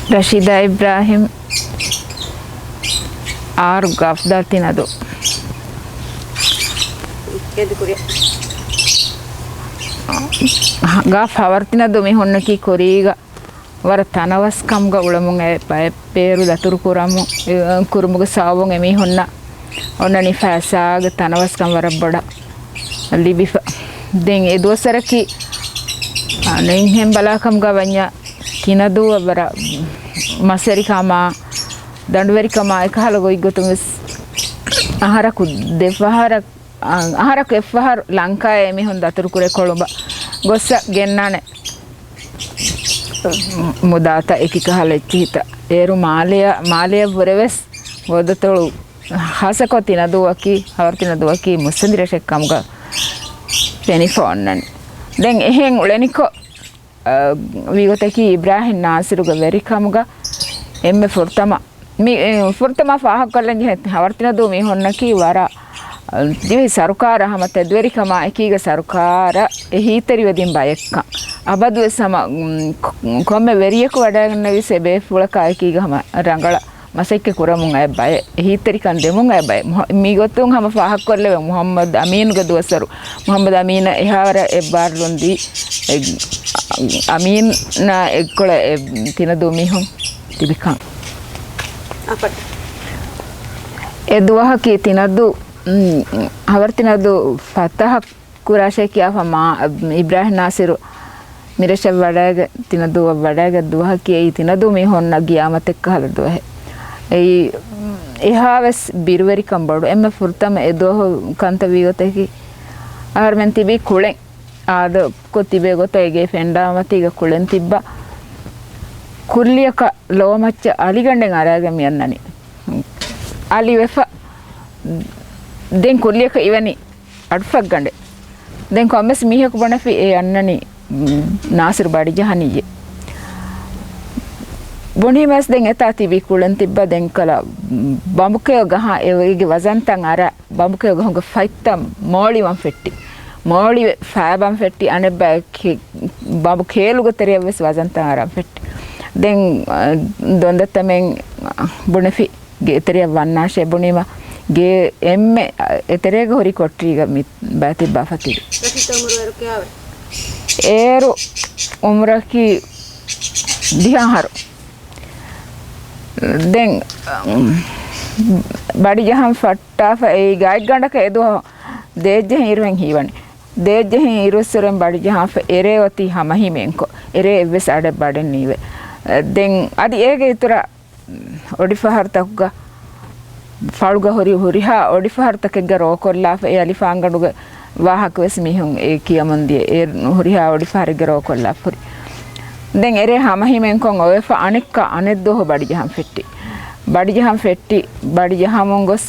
Rasheedha Ibrahim or Gafda Thinadhoo. Gaf Havartinadhoo mi honnaki koriga war tanawaskamga ulamun e peru datur kuramu kurumuga sawun emi honna onnani fasaga tanavaskam war boda libifa den e dosaraki nen hem balakam gawanya Thinadhoo bara maseri kama dandweri kama ekhala goi gotumis aharaku defahara aharaku efahar lanka emi hon datur kure kolumba gossa gennane mudata ekika halecchi hita eru maleya bureves godotolu hasako Thinadhoo aki hawar Thinadhoo aki musandira shekkamga penifonnani den ehen uleniko vigotaki Ibrahim nasiruga verikamuga emme furtama fahakollen hawar Thinadhoo mi honnaki wara divi sarukara hama tedweri kama ekiga sarukara ehiteri wedin bayekka abadu sama komme veriyeku wadaganna vi sebe fulaka ekiga hama rangala masekke kuramun ay bay ehiteri kan demun ay bay mi gotun hama fahakolle Muhammad Amin ga duwasaru Muhammad Amin ehara ebarlundi Amin na ekkola Thinadhoo mi hon tibikan apat eduwahaki Thinadhoo hawar Thinadhoo fatah kurashe kiya fama Ibrahim nasiru miresha wadaga Thinadhoo wadaga duwahaki ei Thinadhoo mi honna giyamat ekka halduwa ei ehaves birweri kambodu emme furtama edoho kanta vigoteki ar men tibi kulen ada ko tibe gota ege fenda matiga kulen tibba kulliyaka lowamacca aliganden araga miyannani ali wefa den kulliyaka ivani adfak gande den kommes miheku bonafi e annani nasir badi jahaniye boni mas den eta tibi kulen tibba den kala bambuke gaha ege wazantan ara bambuke gahunga fightam moli wan fetti moli fabam fetti anebba babu keluga teriyavs wazantan ara fetti den dondatamen bonafi ge teriya wannashe bonima ge emme eterega hori kotriga mit bati bafatiri eru umraki dihaharu den badi jaham fatta fa ei gaid gandaka edu dejje hirwen hiwani dejje hirusuren badi jaham fa erewati hamahimenko ere evves ade baden niwe den adi ege itura odifahar takga faluga horiha odifahar takega rokolla fa e alifangaduga wahak wes mihun e kiyamundi e horiha odifahar ge rokolla furi den ere hamahimen kon oefa anikka aneddo badi jaham fetti badi jahamon gos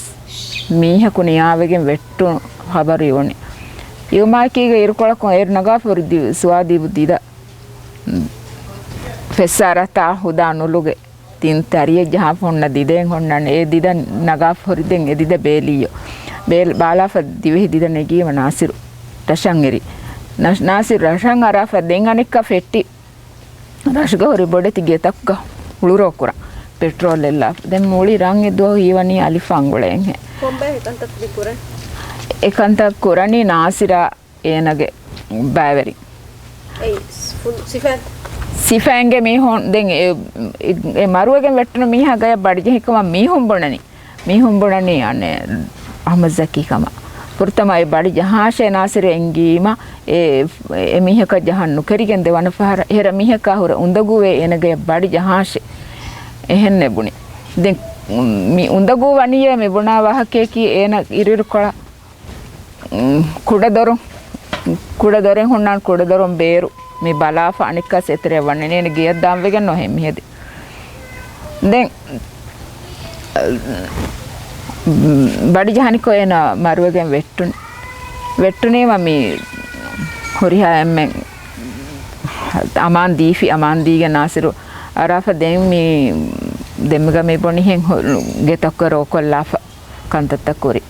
miha kuniyawegen vettu habari woni yumaki ge irkola kon er naga furdi suadi budida fessarata huda nuluge tin tariye jaha fonna diden honnan e dida naga foriden e dida beliyo bel bala fa divi dida negi nasiru rashangeri nasir rashang ara fa den anikka fetti rashga hori bode tige takka uluro kura petrol ella den muli rang edo hiwani alifangulen he kombe ekantak dikure ekantak kurani nasira enage baveri ei sifange mi hon den e maruwegen wettuna miha gaya badije hikama mi honbonani ane Ahmad Zaki kama purtama e badije hashe nasire engima e mihaka jahannu kerigen dewana fahara hera mihaka hura undaguwe enage badije hashe ehenne buni den mi undagu waniye me buna wahake ki ena iriru kola kudadoren honnan kudadoron beru me balafa anikka setere wanne ne giyad damwegen no hem hedi den badi jahani ko ena maruwegen wettune mami horiha emmen aman diige nasiru arafa den mi demga me boni hen getakkaro kollafa kantatta kori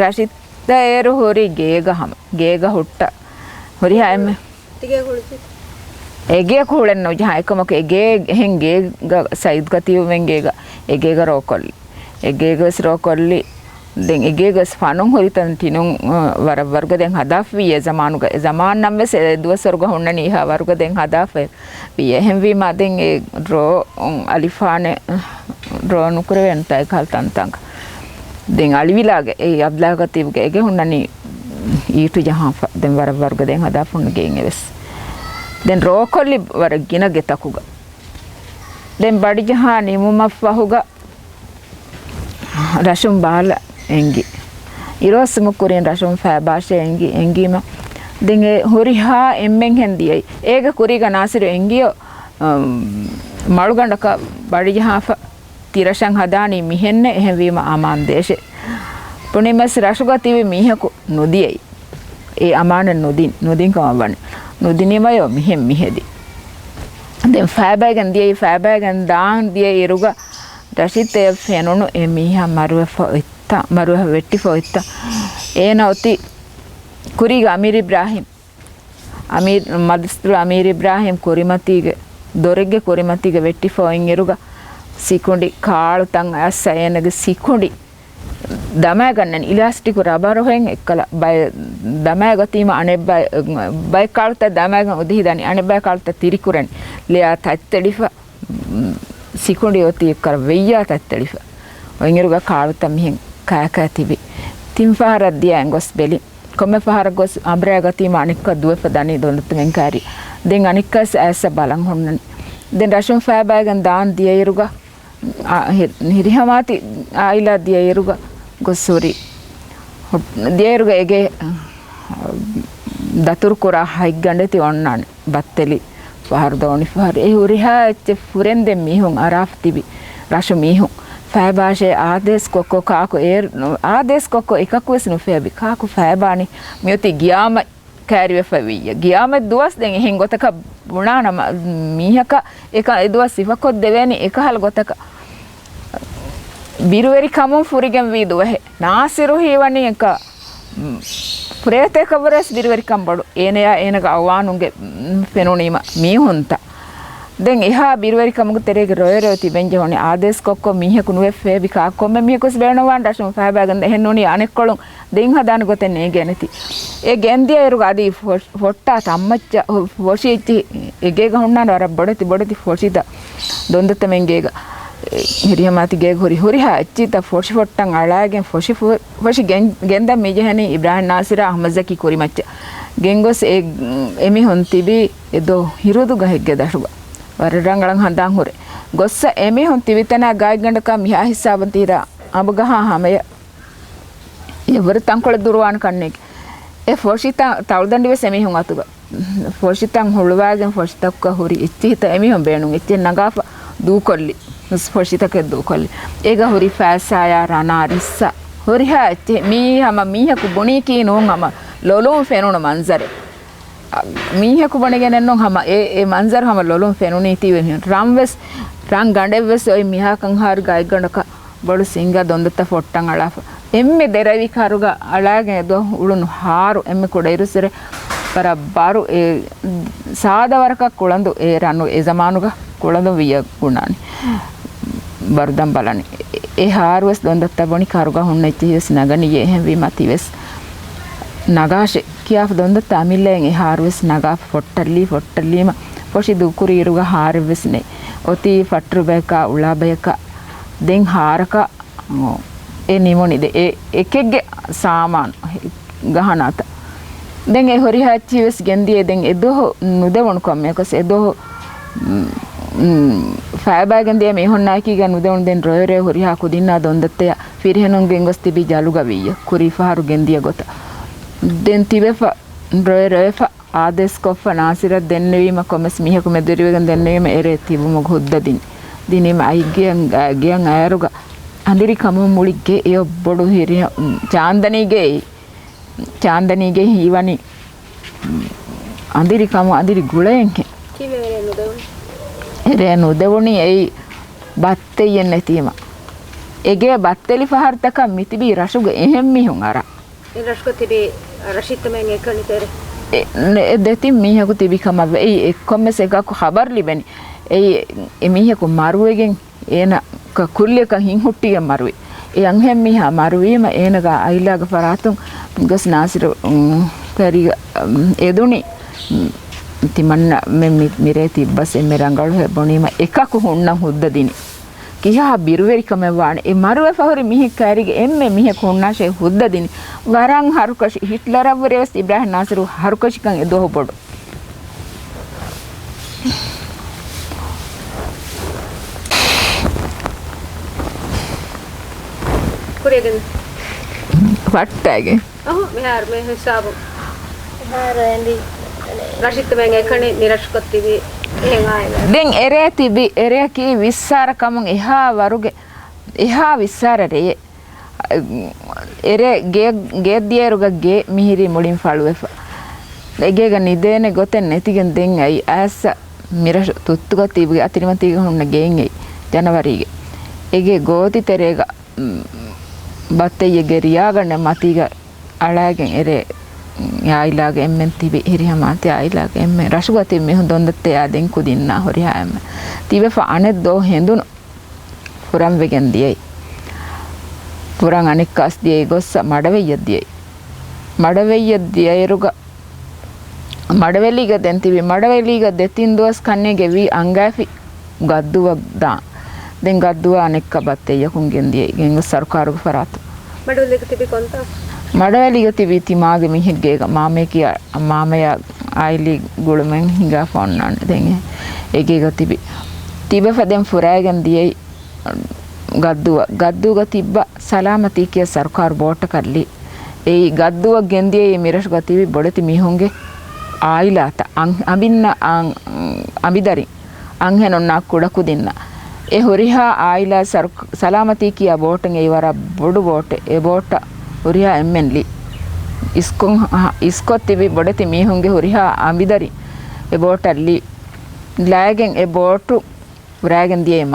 Rashida eru hori geega hutta hori haime tige kulisi ege kulen no jaha ekamok ege henge ga said gatiyo mengega ege ga rokolli ege ga rokolli den ege ga fanon horitan tinun war warga den hadaf wiye zamanu ga zaman namme se duwasorga honnani ha warga den hadaf wiye hemwi ma den e ro alifane ro nukuren tay kaltan tang den alivilage e abla gatiyo ege honnani ඊට ජහා දැන් වර වර්ග දැන් හදාපුන්න ගෙන් එවස් දැන් රෝකොල්ලි වර ගින ගෙතකුග දැන් body ජහා නිමුමක් වහුග රෂුම් බාල එංගි ඉරොස් මුකුරෙන් රෂුම් ෆෑබාෂ එංගි එංගිම දැන් ඒ හොරිහා එම්මෙන් හෙන්දියයි ඒක කුරිග නාසිර එංගියෝ මළු ගණ්ඩක බඩි ජහා තිරෂන් හදානි මිහෙන්නේ එහෙවීම ආමාන් දේශේ පුනිමස් රෂුගතිවි මිහකු නොදියයි ඒ අමාන නොදින් කමවන්නේ නොදිනීමය මිහෙම් මිහෙදි දැන් ෆෑබෑගන් දියේ ෆෑබෑගන් දාන් දියේ ඉරුග රෂිතේ ෆෙනොනු ඒ මිහා මරුව වෙට්ටි ෆොයිත්ත ඒ නෝති කුරිග අමීර් ඉබ්‍රාහිම් මදස්තුර අමීර් ඉබ්‍රාහිම් කුරිමතිගේ දොරෙගේ කුරිමතිගේ වෙට්ටි ෆොයින් ඉරුග සිකුණ්ඩි කාල් තන් ඇස් ඇයනගේ සිකුණ්ඩි දමය ගන්නන් ඉලාස්ටික් රබර් හොෙන් එක්කලා බය දමය ගතිම අනේ බය කාල්ත දමය ගන උදහි දනි අනේ බය කාල්ත තිරිකුරන් ලයා තත්තලිෆ සිකුණ්ඩි යොති එක්කර වෙయ్యා තත්තලිෆ ඔයින්ගරුග කාල්ත මිහෙන් කාකා තිබි තින් පහරක් දියා ගොස් බෙලි කොම්මෙ පහරක් ගොස් අම්බරය ගතිම අනික්ක දුවප දනි දොන්නත් මෙන් කාරි දෙන් අනික්කස් ඇස බලන් හොන්නනි දෙන් රෂුම් ෆෑබෑගන් දාන් දියා ඉරුග හිරිහමාති ආයිලා දියා ඉරුග ගොස්සෝරි දියරුග එගේ දතුරු කොරා හයික් ගණ්ඩති ඔන්නන් බත්තෙලි පහරදෝනි පහර ඒ උරිහා එච්ච ෆුරෙන් දෙ මිහුන් අරාෆ් තිබි රෂු මිහුන් ෆෑබාෂේ ආදේස් කොක්කෝ කාකු ඒ ආදේස් කොක්කෝ එකක් වෙස් නුෆේබි කාකු ෆෑබානි මියොති ගියාම කෑරිවෙ ෆවිය ගියාම දුවස් දෙන් එහෙන් ගොතක බුණානම මීහක එක දුවස් සිෆකොත් දෙවැනි එකහල් ගොතක ಬಿರುವೆರಿ ಕಮಂ ಫುರಿಗೆಂ ವೀದುವೆ ನಾಸಿರು ಹೀವನಿ ಎಂಕ ಪ್ರೇತೆ ಕಬರಸ್ ಬಿರುವೆರಿ ಕಂಬಡು ಏನೆಯ ಏನಗ ಅವಾನುಗೆ ಫೆನೋನಿಮ ಮೀ ಹೊಂತ ದೆನ್ ಇಹಾ ಬಿರುವೆರಿ ಕಮಗು ತೆರೆಗೆ ರೋಯರೋತಿ ಬೆಂಜೆ ಹೊಣಿ ಆದೇಸ್ ಕೊಕ್ಕೊ ಮೀಹಕು ನುವೆ ಫೇಬಿ ಕಾಕೊಮ್ಮೆ ಮೀಹಕುಸ್ ಬೇಣವಾನ್ ರಶಂ ಫಾಬಾಗಂದ ಹೆನ್ನೋನಿ ಅನೆಕ್ಕೊಳು ದೆನ್ ಹದಾನ ಗೊತೆ ನೇಗೆನತಿ ಎ ಗೆಂದಿಯ ಇರುಗ ಅದಿ ಫೊಟ್ಟ ತಮ್ಮಚ್ಚ ಫೋಶಿತಿ ಎಗೆಗ ಹುಣ್ಣಾನ ವರ ಬಡತಿ ಫೋಶಿದ ದೊಂದತ ಮೆಂಗೇಗ ಹಿರಿಯಮಾತಿಗೆ ಹೊರಿ ಹಚ್ಚಿತ ಫೋಶಿ ಫೊಟ್ಟಂಗ್ ಅಳಾಗೆ ಫೋಶಿ ಗೆಂದ ಮೇಜಹನಿ ಇಬ್ರಾಹಿಂ ನಾಸಿರ ಅಹಮದ್ ಜಕಿ ಕೊರಿ ಮಚ್ಚ ಗೆಂಗೊಸ್ ಎಮಿ ಹೊಂತಿಬಿ ಎದೋ ಹಿರುದುಗ ಹೆಗ್ಗೆ ದಶುಗ ವರರಂಗಳಂಗ್ ಹಂದಾಂಗ್ ಹೊರೆ ಗೊಸ್ಸ ಎಮಿ ಹೊಂತಿವಿತನ ಗಾಯ್ ಗಂಡಕ ಮಿಹಾ ಹಿಸ್ಸಾಬಂತೀರ ಅಬಗಹ ಹಮೆಯ ಎವರು ತಂಕೊಳ ದುರ್ವಾನ್ ಕಣ್ಣಿಗೆ ಎ ಫೋಶಿತ ತವಳದಂಡಿವೆ ಸೆಮಿ ಹೊಂಗ್ ಆತುಗ ಫೋಶಿತಂಗ್ ಹುಳುವಾಗೆ ಫೋಶಿತಕ್ಕ ಹುರಿ ಇಚ್ಚಿ ಹಿತ ಎಮಿ ಹೊಂ ಬೇಣುಂಗ್ ಇಚ್ಚಿ ನಗಾಫ ದೂಕೊಲ್ಲಿ ಫೋಶಿತಕ್ಕೆ ದೂಕೊಲ್ಲಿ ಈಗ ಹುರಿ ಫ್ಯಾಸಾಯ ರನ ರಿಸ್ಸ ಹುರಿ ಹಚ್ಚಿ ಮೀಹಮ ಮೀಹಕು ಬುಣಿಕಿ ನೋಂಗ್ ಹಮ ಲೊಲುಂ ಫೆನುಣ ಮಂಜರೆ ಮೀಹಕು ಬಣಿಗೆ ನೆನ್ನೊಂಗ್ ಹಮ ಎ ಮಂಜರ್ ಹಮ ಲೊಲುಂ ಫೆನುನಿ ತೀವೆ ರಾಮ್ವೆಸ್ ರಾಂಗ್ ಗಂಡೆವೆಸ್ ಒಯ್ ಮಿಹಾಕಂಗ್ ಹಾರ್ ಗಾಯ್ ಗಂಡಕ ಬಡು ಸಿಂಗ ದೊಂದತ್ತ ಫೊಟ್ಟಂಗ್ ಅಳಾಫ ಎಮ್ಮೆ ದೆರವಿ ಕಾರುಗ ಅಳಾಗೆ ಎದೋ ಉಳುನು ಹಾರು ಎಮ್ಮೆ ಕೂಡ ಇರುಸರೆ ಪರ ಬಾರು ಎ ಸಾದವರಕ ಕುಳಂದು ಎ ರನ್ನು ಎ ಜಮಾನುಗ ಕುಳಂದು ವಿಯ ಗುಣಾನಿ ಬರ್ದಂ බලනි ඒ හාරුවස් දොන්දත්ත බොනි කරුගා හොන්න ඉච්චිස් නගනියේ හැවි මතිවස් නගාෂේ කියාෆ දොන්දත්ත අමිල්ලෙන් ඒ හාරුවස් නගා ෆොට්ටල්ලිම පොෂි දුකුරි ඉරුගා හාරෙවස් නේ ඔති ෆට්රු බේක උලා බේක දෙන් හාරක ඒ නිමොනිද ඒ එකෙක්ගේ සාමාන ගහනත දෙන් ඒ හොරි හච්චිවස් ගෙන්දියේ දෙන් එදෝ නුදවණු කම්මයකස් එදෝ ෆෑබෑගෙන් දිය මේ හොන්නයි ගන් උදවුන් දෙන් රොයරේ හොරිහා කුදින්නා දොන්දත්තය ෆිරහෙනුන් ගෙන් ගොස් තිබි ජලුග විය කුරි ෆහරු ගෙන් දිය ගොත දෙන් තිබෙෆ රොයරේෆ ආදේස් කොෆ නාසිර දෙන්නවීම කොමස් මිහකු මෙදරිවගෙන් දෙන්නවීම එරේ තිබුම ගොද්දදින් දිනෙම අයිගෙන් අයරුග අඳිරි කම මුලිගේ එය බොඩු හිරිය චාන්දනීගේ හීවනි අඳිරි කම අඳිරි ගුලයෙන් කිවෙරේ නුදවුන් එරේ නුදවුනි එයි බත්තෙයෙන් නැතිම එගේ බත්තෙලි පහර්තක මිතිබි රසුග එහෙම් මිහුන් අර ඒ රසුග තිබි රෂිත් මෙන් එකනිතර දෙතින් මීහකු තිබිකම ඒ එක්කොම්මෙස එකක් හබර් ලිබෙනි ඒ එමීහකු මරුවගෙන් ඒන කුල්ලියක හින් හුට්ටිය මරුවේ ඒ අංහෙම් මීහා මරුවීම ඒනග අයිලාග පරාතුන් ගස් නාසිර පෙරිග එදුනි තිමන්න මිරේ තිබ්බස් එමෙ රංගල් බොනීම එකකු හුන්නම් හුද්දදිනි කියා බිරුවෙරිකම වාණ ඒ මරුවේ පහුරි මිහි කාරිග එම්මෙ මිහි කුන්නාෂේ හුද්දදිනි වරන් හරුකෂ හිට්ලර් අවරෙස් ඉබ්‍රාහිම් නාසිරු හරුකෂිකන් එදොහ බොඩ कुरेगन වට්ටාගේ මෙහාර මේ හිසාබ මෙහාර එන්දි රෂිත් මෙන්ගේ කනේ නිරෂ්කත්තිවි එහෙන් ආයේ දැන් එරේ තිබි එරේ කී විස්සාර කමුන් එහා වරුගේ එහා විස්සාර රේ එරේ ගේ දියරුග ගේ මිහිරි මුලින් ෆලුවෙෆ එගේග නිදේනේ ගොතෙන් නැතිගෙන් දෙන් ඇයි ඇස්ස මිරෂ තුත්තුග තිබුගේ අතිරිමතිග හුන්න ගෙන් ඇයි ජනවරිගේ එගේ ගෝති තෙරේග බත්තේ ගෙරියාගන්න මතිග අලාගෙන් එරේ යායිලාගේ එම්මෙන් තිබි හිරියමාතේ ආයිලාගේ එම්මෙ රසුගතේ මෙහු දොන්දත්තේ ආදෙන් කුදින්නා හොරියාම තිබෙ ෆානෙත් දෝ හෙඳුන පුරම් වෙගෙන් දියයි පුරන් අනෙක් කස් දියයි ගොස්ස මඩවෙయ్య දියයි මඩවෙయ్య දියයිරුග මඩවෙලිග දෙන් තිබි මඩවෙලිග දෙතින් දොස් කන්නේ ගෙවි අංගාෆි ගද්දුවක් දා දැන් ගද්දුව අනෙක් බත්තේ යකුන්ගෙන් දියයි ගෙන් සර්කාරුගේ ෆරාතු මඩවෙලිග තිබි කොන්තා මඩවැලිග තිබී තිමාගේ මිහිගේක මාමේ කිය මාමය ආයිලි ගුළුමෙන් හිඟා ෆොන්නන්න දැන් ඒකේක තිබි තිබෙෆදෙන් ෆුරාගෙන් දියයි ගද්දුවග තිබ්බ සලාමති කිය සර්කාර බෝට කරලි ඒ ගද්දුව ගෙන්දියේ මිරෂ ගතිවි බොඩති මිහුන්ගේ ආයිලාත අබින්න අබිදරි අංහෙනොන්නා කුඩකු දින්න ඒ හොරිහා ආයිලා සලාමති කිය බෝටෙන් ඒ වර බොඩු බෝට ඒ බෝට හොරිහා එම්මෙන්ලි ඉස්කොත් තිබි බොඩති මිහුන්ගේ හොරිහා අඹිදරි ඒ බෝටල්ලි ලෑගෙන් ඒ බෝටු උරාගෙන් දියේ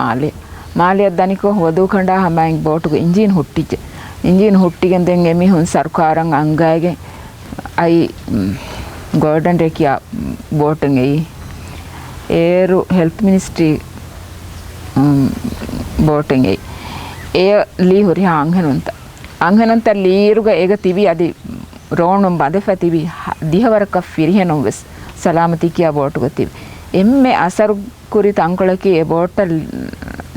මාලේ දනිකෝ වදු කණ්ඩා හැමෙන් බෝටුක ඉන්ජින් හුට්ටිගෙන් දෙන් එමිහුන් සර්කාරන් අංගායගෙන් අයි ගෝඩන් රේකියා බෝටන් ඒරු හෙල්ත් මිනිස්ට්‍රි බෝටන් ඒ ලී හොරිහා අංහෙනොන්ත ලීරුග ඒක තිබි අදි රෝණුම් බදෙෆ තිබි දිහවරක ෆිරිහෙනොම් වෙස් සලාමති කියා බෝටුක තිබි එම්මේ අසරු කුරි තංකොලකි ඒ බෝට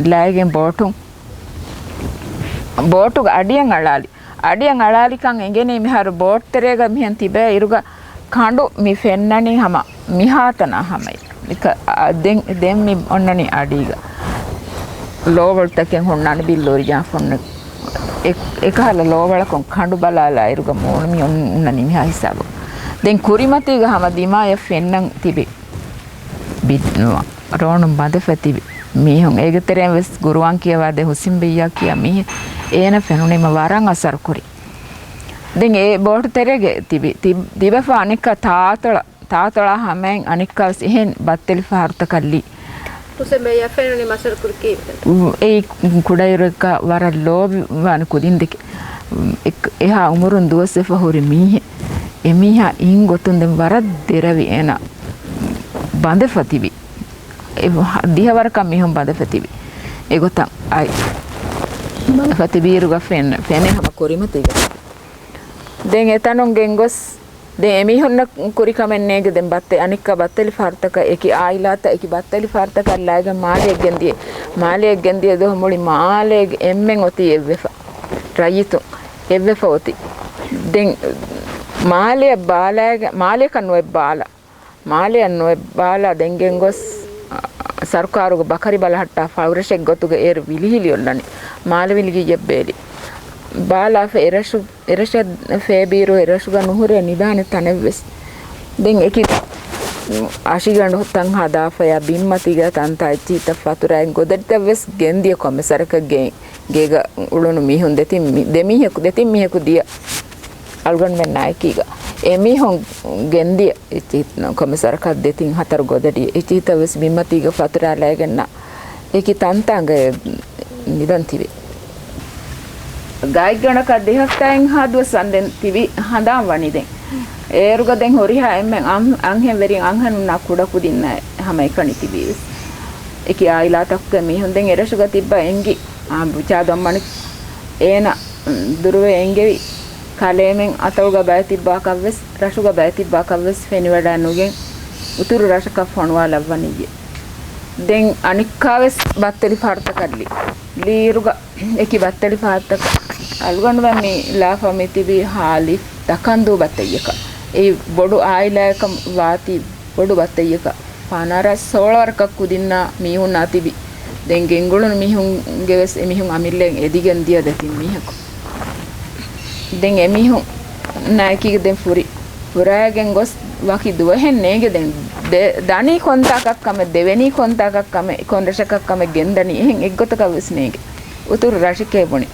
ලෑගෙන් බෝටුක අඩියෙන් අලාලිකන් එගෙන මිහාර බෝට් තරේග මිහන් තිබේ ඉරුග කඬු මි ෆෙන්නනි හම මිහාතන හමයි දෙම් මි ඔන්නනි අඩීග ලෝවල්ටකෙන් හොන්නන බිල්ලෝරි ජාෆොන්න එකහල ලෝවලකොන් කඬු බලාලා ඉරුග මෝනමි ඔන්නනි මිහා හිසාබ දැන් කුරිමතිග හම දිමාය ෆෙන්නන් තිබේ බිත්නවා රෝණුම් බදෙෆ තිබි මිහුන් ඒගතරෙන් වෙස් ගුරුවන් කියවාද හුසින් බියා කියා මිහ ඒන ෆෙනුනේම වරන් අසර කුරි දැන් ඒ බෝට් තරේගේ තිබෙෆ අනික තාතල හැමෙන් අනික එහෙන් බත්තෙලි ෆාර්ත කල්ලි තුසෙමේ ෆෙනුනේ මසර කුරි කී ඒ කුඩයිරක වර ලෝබ වන කුදින් දෙක එහා උමරුන් දුවසෙෆ හොරි මිහ එමිහා ඉන් ගොතුන් දෙම් වර දෙරවි එන බඳෙෆ තිබි දිහවරක මිහුම් බඳෙෆ තිබි ඒ ගොතන් අයි ෆතිබීරුග ෆෙනේ හම කුරිමතිග දැන් එතනොන් ගෙන්ගොස් දැන් එමිහොන්න කුරිකමන්නේගේ දැන් බත්තේ අනික්ක බත්තලි ෆාර්තක ඒකි ආයිලාත ඒකි බත්තලි ෆාර්තක ලෑග මාලේ ගෙන්දියේ දොහ මුලි මාලේ එම්මෙන් ඔති එවෙෆ රයිතු එවෙෆ ඔති දැන් මාලේ බාලාගේ මාලේ කන්නෝ බාලා මාලේ නෝ බාලා දැන් ගෙන්ගොස් ಸರ್ಕಾರಗ ಬಕರಿ ಬಲಹಟ್ಟ ಫೌರಶೆ ಗೊತ್ತುಗೆ ಏರು ವಿಲಿಹಿಲಿ ಒಲ್ಲನಿ ಮಾಲವಿಲಿಗಿ ಯಬ್ಬೇಲಿ ಬಾಲಾಫ ಎರಶ ಫೇಬೀರು ಎರಶುಗ ನುಹುರೆ ನಿದಾನೆ ತನೆವೆಸ್ ದೆಂ ಎಕಿ ಆಶಿಗಂಡು ಹೊತ್ತಂ ಹದಾಫಯ ಬಿಮ್ಮತಿಗ ತಂತ ಇಚ್ಚಿತ ಫತುರಾಯ್ ಗೊದಡ್ತವೆಸ್ ಗೆಂದಿಯ ಕೊಮ್ಮೆ ಸರಕ ಗೇಗ ಉಳುನು ಮಿಹುನ್ ದೆಮಿಹಕು ಮಿಹಕು ದಿಯ ಅಲ್ಗನ್ ಮೆನ್ ನಾಯಕೀಗ එමිහොන් ගෙන්දිය ඉතිත් කොමසරක දෙතින් හතර ගොඩඩිය ඉතිත වෙස් බිම්මතිග ෆතුරා ලෑගෙන්න ඒකි තන්තංග නිදන් තිබේ ගායක ගණක දෙහක්තෙන් හදුව සම්දෙන් තිබි හඳාම් වනිදෙන් ඒරුග දැන් හොරිහා එම්මෙන් අංහෙන් වෙරින් අංහනුනා කුඩකු දින්න හැම එකනි තිබීස් ඒකී ආයිලා තක්ක මිහුන් දැන් එරසුග තිබ්බා එංගි බුචා දම්මනි ඒන දුරුවේ එංගෙවි කලෙමෙන් අතවුග බය තිබ්බා කවස් රසුග බය තිබ්බා කවස් ෆෙනි වඩා නුගෙන් උතුරු රසක ෆොන්වා ලබ්වනිය දැන් අනික්කාවස් බත්තලි පාර්ත කඩලි ලීරුග ඒකී බත්තලි පාර්තක අල්ගොන් වමි ලාෆමි තිබි හාලි දකන්දු බත්තයක ඒ බොඩු ආයිලාක වාති බොඩු බත්තයක පානාර 16 වරකක් කුදින්න මීහුන් නැතිබි දැන් ගෙන්ගුළුන් මිහුන් ගෙවස් එමිහුන් අමිල්ලෙන් එදිගෙන් දිය දෙතින් මිහක දැන් එමිහුන් නායකීගේ දැන් ෆුරි පුරාගෙන් ගොස් වකි දුවහෙන් නේගේ දැන් දණී කොන්තාකක් කම දෙවෙනි කොන්තාකක් කම කොන්දශකක් කම ගෙන්දනි එහෙන් එක්ගොතක විස්නේගේ උතුරු රාශිකේ බොනි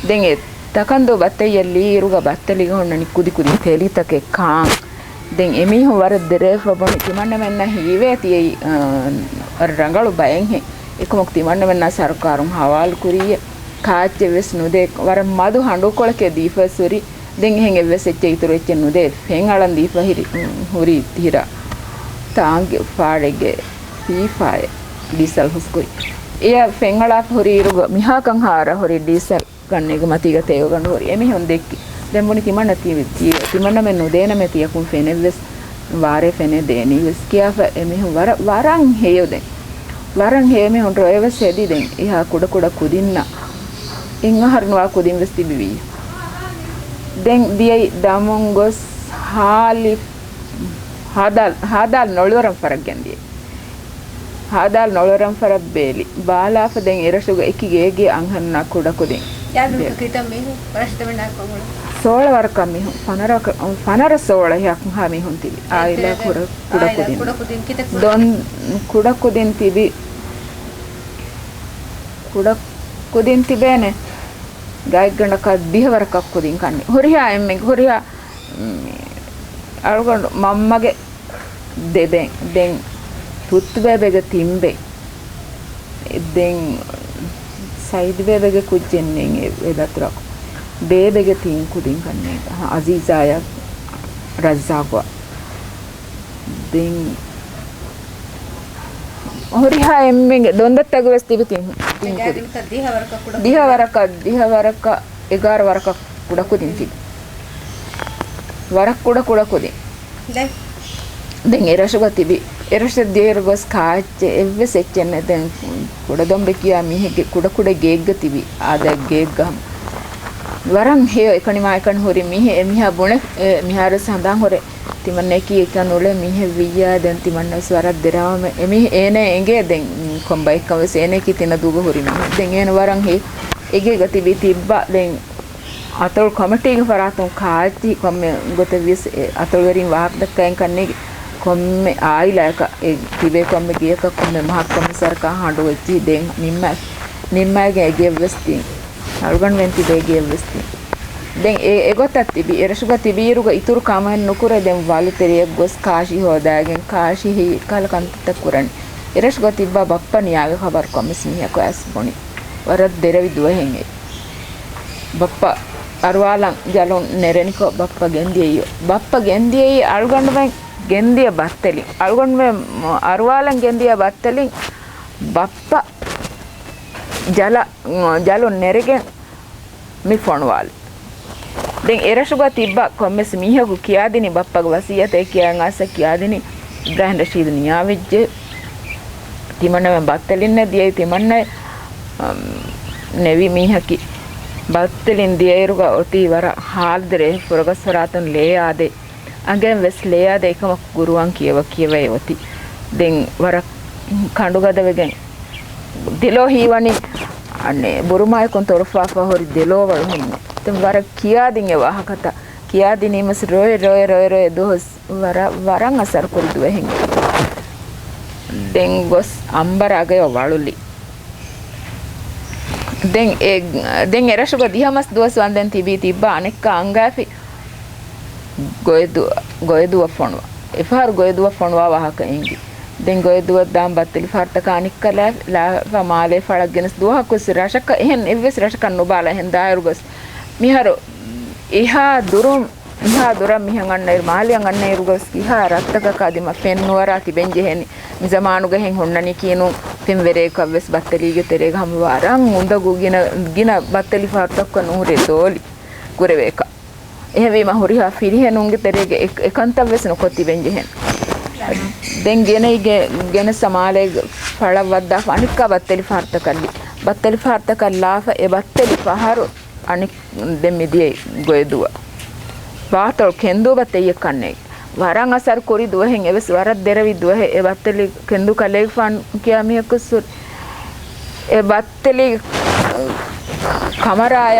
දැන් ඒ තකන්දෝ බත්තෙයලි ඉරුග බත්තලි ගොන්නනි කුදි කුදි තෙලිතක කාන් දැන් එමිහුන් වර දෙරේ ෆබොනි කිමන්න මෙන්න හීවේ තියයි රංගලු බයෙන් හේ එකමක් තිමන්න මෙන්න සරකාරුන් හවාල් කුරිය කාච්චෙ වෙස් නුදේ වර මදු හඬු කොලකේ දීපසුරි දැන් එහෙන් එවස් එච්ච ඉතුරු එච්ච නුදේ ෆෙන් අලන් දීපහිරි හුරි තිහිරා තාංගෙ පාඩෙගේ පීෆාය ඩීසල් හුස්කුයි එය ෆෙන් අලා හුරි ඉරුග මිහාකන් හාර හුරි ඩීසල් ගන්නේක මතිග තේව ගන්න හොරි එමි හොන් දෙක්කි දැන් මොනි තිමන්න තිමන්න මෙ නොදේන මෙ තියකුන් ෆෙනෙවස් වාරේ ෆෙනේ දේනි වෙස් කියාෆ එමි හො වරන් හේයෝ දැන් වරන් හේමි හොන් රොයවස් එදි දැන් එහා කුඩ කුඩ කුදින්න ඉංග හරනවා කුදින් වෙස් තිබිවි දැන් දියයි දමොන් ගොස් හාලි හාදල් නොලවරම් ෆරක් ගන්දියේ හාදල් නොලවරම් ෆරක් බේලි බාලාෆ දැන් එරසුග එකිගේගේ අංහන්න කුඩ කුදින් ಯಾರು ಕಿಟಂ ಮೇಹು ರಶಿದ ಬಂಡ ಹಾಕೋಗಳು 16 ವರಕ ಮೇಹು ಪನರ 16 ಯಾಕ ಹಾ ಮೇಹುನ್ ತಿವಿ ಆಯಿಲ ಕುಡ ಕುದಿನ್ ಕಿತ ದೊನ್ ಕುಡ ಕುದಿನ್ ತಿವಿ ಕುಡ ಕುದಿನ್ ತಿಬೇನೆ ಗಾಯ ಗಂಡಕ ದಿಹ ವರಕ ಕುದಿನ್ ಕಣ್ಣಿ ಹೊರಿಯಾ ಎಮ್ಮೆ ಹೊರಿಯಾ ಅಳ್ಗೊಂಡು ಮಮ್ಮಗೆ ದೆಬೆ ದೆನ್ ತುತ್ತುಬೆಬೆಗೆ ತಿಂಬೆ ದೆನ್ සයිඩ් බේබෙගේ කුච්චෙන්නේ එදතරක් බේබෙගේ තින් කුදින් කන්නේ අසීසාය රස්සාගවා දෙන් හොරිහා එම්මෙගේ දොන්දත්තග වෙස් තිබි තින් දිහවරක 11 වරක කුඩ කුදින් තිබි වරක් කුඩ කුදින් දැන් එරසුග තිබි එරස දේර ගොස් කාච්චේ එව්වෙස් එච්චෙන්නේ දැන් කුඩ දොම්බේ කියා මිහෙගේ කුඩ ගේග්ග තිබි ආද ගේග්ගම් වරන් හේ එකනිමා එකන් හොරි මිහෙ මිහා බොනේ මිහාර සඳන් හොරේ තිමන්නේ කී එකන් උලේ මිහෙ වියා දැන් තිමන්නේ ස්වරක් දෙරාම එමි එනේ එගේ දැන් කොම්බයි කවස් එනේ කී තින දුග හොරි මිහෙ දැන් එන වරන් හේ එගේ ගති බි තිබ්බා දැන් අතල් කමිටිගේ ෆරාතුන් කාච්චි කොම්මේ ගොත විස් අතල් වරින් වාහක් දක්කයන් කන්නේ කොම්මෙ ආයිලාක ඒ තිබේ කොම්මෙ ගියක කොම්මෙ මහත්කම සරකා හඬු වෙච්චි දෙන් නිම්මගේ ගෙවස්ති අල්ගන් වෙන්ති දෙ ගෙවස්ති දැන් ඒ ගොතත් තිබි එරසුග තිබීරුග ඉතුරු කමෙන් නුකුර දැන් වලතරිය ගොස් කාශි හොදාගෙන කාශි හි කලකන්ත කුරන් එරසුග තිබ්බා බප්පනියාගේ ખબર කොම්මස් මියක ඇස් බොනි වරත් දෙරවි දුවෙන්නේ බප්පා අරවාලන් ජලොන් නෙරෙනිකෝ බප්පා ගෙන්දියේ අල්ගන් වෙන් ಗೆಂದಿಯ ಬತ್ತಲಿ ಅಳ್ಗೊಂಡ್ಮೆ ಅರ್ವಾಲಂ ಗೆಂದಿಯ ಬತ್ತಲಿ ಬಪ್ಪ ಜಲ ನೆರೆಗೆ ಮಿ ಫೊಣ್ವಾಲ್ ದೆನ್ ಎರಸುಗ ತಿಬ್ಬ ಕೊಮ್ಮೆಸ್ ಮೀಹಗು ಕಿಯಾದಿನಿ ಬಪ್ಪಗ ವಸಿಯತೆ ಕಿಯಂ ಆಸ ಕಿಯಾದಿನಿ ಇಬ್ರಾಹಿಂ ರಶೀದ್ ನಿಯಾವಿಜ್ಜೆ ತಿಮಣ್ಣವೆ ಬತ್ತಲಿನ್ನೆ ದಿಯೈ ತಿಮಣ್ಣೆ ನೆವಿ ಮೀಹಕಿ ಬತ್ತಲಿನ್ ದಿಯೈರುಗ ಒತಿ ವರ ಹಾಲ್ದ್ರೆ ಪುರಗಸ್ವರಾತನ್ ಲೇ ಆದೆ අගෙන් වෙස් ලේයාද එකම ගුරුවන් කියව යවති දෙන් වර කඬුගද වෙගෙන් දිලෝ හීවනි අනේ බුරුමාය කොන් තොරෆාෆ හොරි දිලෝ වල හින්න තම වර කියාදින් එවහකත කියාදින් ඉමස් රොය දොස් වරන් අසර කුරුදු වෙහින් දෙන් ගොස් අම්බරගේ වලුලි දෙන් එරසුග දිහමස් දොස් වන්දෙන් තිබ්බා අනෙක්ක අංගාෆි goyeduwa fonwa ifar goyeduwa fonwa wahaka ingi den goyeduwa dam batteli fartaka anikka la male falak genes duwa kus rashaka hen evves rashaka nubala hen dairugos miharo iha durum ඉහා දොර මිහන් අන්නයිර මාලියන් අන්නයිර ගොස් ඉහා රත්තක කදිම පෙන්නුවරා තිබෙන් ජෙහෙනි මිසමානු ගහෙන් හොන්නනි කියනු පෙම්වරේ කවස් බත්තලිගේ තෙරේ ගම වරන් උඳගු ගින බත්තලි ෆාර්තක් නුරේ දෝලි කුරවේක එහෙවීම හොරිහා ෆිරිහෙනුන්ගේ තෙරේගේ එකන්තවස් නොකොති බෙන් ජෙහෙන් දැන් ගෙන සමාලේ පළවද්දා අනික්ක බත්තලි ෆාර්තකල්ලාෆ ඒ බත්තලි පහරු අනික් දෙමිදියේ ගොයදුවා වාතල් කෙන්දු බතේ කන්නේ වරන් අසර කොරි දුවහෙන් එවස් වරක් දෙරවි දුවහෙ ඒ බත්තලි කෙන්දු කලේ ෆන් කියා මියකසු ඒ බත්තලි කමරාය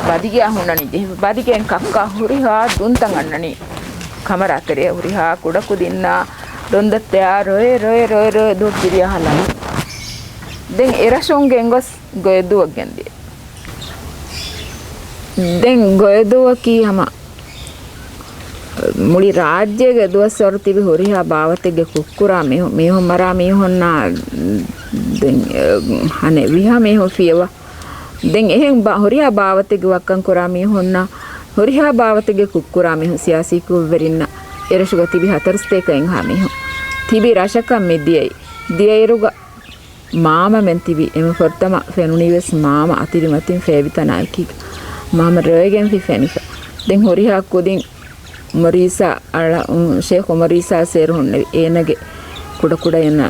බදිගියා හුන්නනි දෙහ බදිගෙන් කක්කා හුරිහා දුන්තන් අන්නනි කමරාතරේ හුරිහා කුඩකු දින්නා දොන්දත්යා රොය දුක් දිරියා හලන දැන් එරසොන්ගෙන් ගොස් ගොයදුවක් ගෙන්දී දැන් ගොයදුව කීයම මුලි රාජ්‍යයේ දුවසොර තිබි හොරිහා බාවතෙගේ කුක්කුරා මේහො මරා මේහොන්නා දැන් හනේ විහා මේහො ෆියවා දැන් එහෙන් හොරිහා බාවතෙගේ වක්කන් කරා මේහොන්නා හොරිහා බාවතෙගේ කුක්කුරා මේහො සියාසී කුවරින්න එරසුග තිබි හතරස්තේකෙන් හා මේහො තිබි රශකම් මෙදියයි දියයිරුග මාම මෙන් තිබි එම ෆොර්තම ෆෙනුනිවස් මාම අතිරිමතින් ෆේවිතනායිකි මාම රයගෙන් ෆිෆෙනිෆ දැන් හොරිහා කුදින් මරීසා අල ෂේඛ් මරීසා සේරුන්නේ ඒනගේ කුඩ එන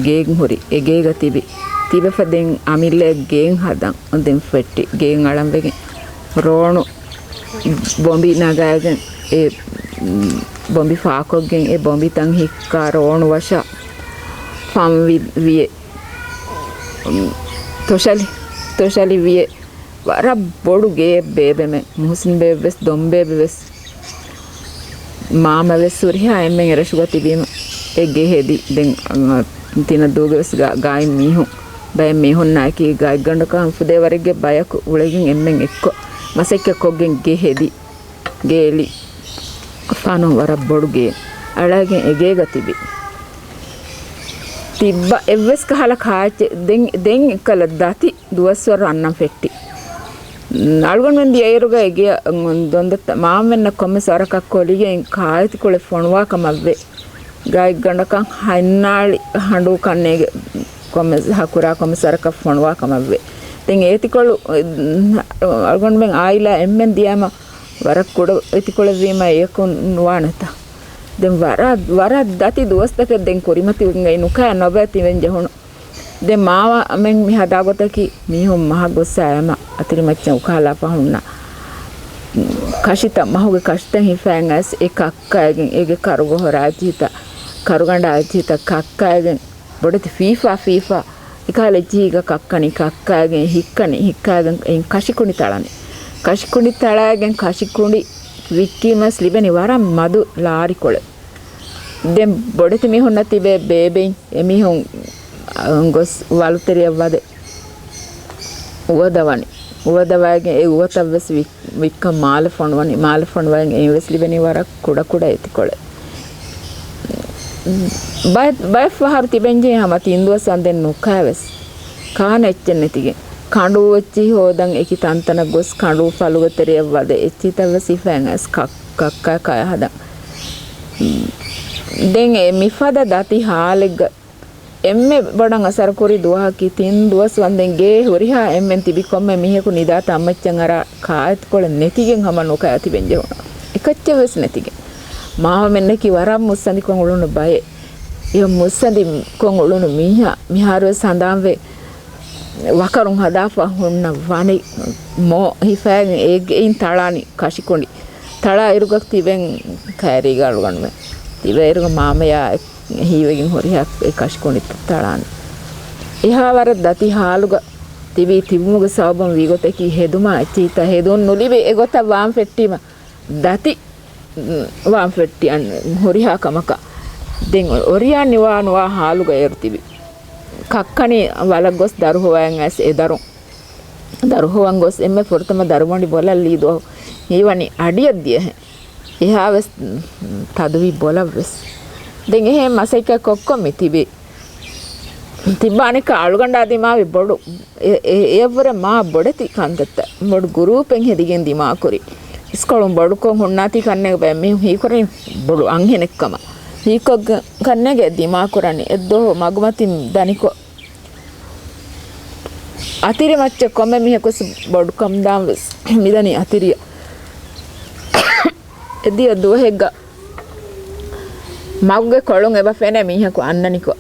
ගේන් හොරි එගේග තිබෙෆදෙන් අමිල්ලේ ගේන් හදන් ඔදෙන් ෆෙට්ටි ගේන් අලම්බෙගෙන් රෝණු බොම්බි නගාගෙන ඒ බොම්බි ෆාකොගෙන් ඒ බොම්බි තන් හික්කා රෝණු වශ ෆම් වියේ තොෂලි වියේ වර බොඩු ගේ බේබෙම මුහසින් බේබෙස් දොම් බේබෙස් මාම වෙස්සුරියා එම්මෙන් එරසුග තිබීම ඒ ගෙහෙදි දැන් තිනදූගස් ගායි මිහු බය මිහුන් නාකි ගායි ගණ්ඩකම් පුදේ වරගේ බයක උලගෙන් එම්මෙන් එක්ක මසෙක්ක කොගෙන් ගෙහෙදි ගේලි ෆානෝ වර බොඩු ගේ අලගෙන් එගේ ගතිබි තිබ්බ එවස් කහල කාච දෙන් එකල දති දුවස්වර අන්නම් ෆෙට්ටි නල්ගොන් වෙන්දි ඒරුග එගේ දොන්දත මාම වෙන්න කොමසරකක් කොලිගෙන් කායිති කොලේ ෆොණවා කමව්වේ ගායි ගණකන් හයින්නාලි හඬු කන්නේගේ කොමස් හකුරා කොමසරක ෆොණවා කමව්වේ දැන් ඒතිකොළු අල්ගොන් වෙන් ආයිලා එම්මෙන් දියාම වරක් කුඩ ඒතිකොළ වීම ඒකුන් නුවානත දැන් වර දති දුවස්තක දැන් කොරිමති උංගයි නුකා නොබති වෙන් ජහුණු දැන් මාව මෙන් මිහදාගොතකි මිහුම් මහ ගොස්සෑම අතිරි මච්චන් උකාලා පහුන්නා කෂිත මහුගේ කෂ්ටන් හිෆෑන් ඇස් එකක් අයගෙන් ඒගේ කරුග හොරාජීත කරුගණ්ඩ ආජීත කක්කායගෙන් බොඩති ෆීෆා එකල ජීග කක්කනි කක්කායගෙන් හික්කායගෙන් එන් කෂිකුණි තලාගෙන කෂිකුණි වික්කීමස් ලිබෙනි වරම් මදු ලාරි කොළ දැන් බොඩති මිහුන්න තිබේ බේබෙන් එමිහුන් ගොස් වලුතරිය වද උවදවාගෙන ඒ උවතවස් වික්ක මාල ෆොන්වන් එවස් ලිබෙනි වරක් කුඩ ඇතිකොළ බය වහර තිබෙන්ජේ හම තින්දුව සන්දෙන් නොකෑවස් කාන එච්චෙන් නැතිගේ කඬු වෙච්චි හොදන් එකි තන්තන ගොස් කඬු පළුවතරිය වද එච්චි තව සිෆෑන් ඇස් කක්කා කය හදන් දැන් මිෆද දති හාලෙග එම්මෙ බඩන් අසර කුරි දුවහකි තින් දුවස් වන්දෙන් ගේ හොරිහා එම්මෙන් තිබි කොම්මෙ මිහෙකු නිදා තම්මච්චන් අර කායත් කොළ නැතිගෙන් හම නොක ඇති බෙන්ජ වුණා එකච්ච වෙස් නැතිගෙන් මාව මෙන්න කි වරම් මුස්සන්දි කොන් උළුණු බය ය මුස්සන්දි කොන් උළුණු මිහාරුව සඳාම් වේ වකරුන් හදාපා හොන්න වනි මෝ හිෆෑන් ඒයින් තලානි කෂිකොණි තලා ඉරුගක් තිබෙන් කෑරි ගාලු ගන්නම තිබේ ඉරුග මාමයා හීවකින් හොරිහක් ඒ කෂිකොණි තලානි එහා වර දති හාලුග තිබුමුග සවබම් වීගොතකි හෙදුමා චීත හෙදුන් නොලිබේ එගොත වාම් ෆෙට්ටිම දති වාම් ෆෙට්ටියන් හොරිහා කමක දෙන් ඔරියා නිවානවා හාලුග ඒරු තිබි කක්කනි වල ගොස් දරුහොයන් ඇස් ඒ දරුහොවන් ගොස් එම්මෙ ෆොර්තම දරුමණි බොලල්ලී දෝ හීවනි අඩියක් දිය එහා වෙස් තදුවි බොලවස් දෙන් එහෙම මසෙක කොක්කොම තිබි තිබානික අලුගණ්ඩා දිමාවි බොඩු ඒවර මා බොඩති කන්දත මොඩ ගුරුපෙන් හෙදිගෙන් දිමා කුරි ඉස්කොලම් බඩුකොන් හොන්නාති කන්නේ බෑ මේ හීකරේ බඩු අංහෙනෙක්කම හීකොග් කන්නේගේ දිමා කරන්නේ එද්දෝ මගමතින් දනිකෝ අතිරි මච්ච කොම්ම මිහකොස් බඩුකම් දාම් මිදනි අතිරිය එදිය දුහෙග්ග මග්ගේ කොළුන් එබ ෆෙනේ මිහකෝ අන්නනිකෝ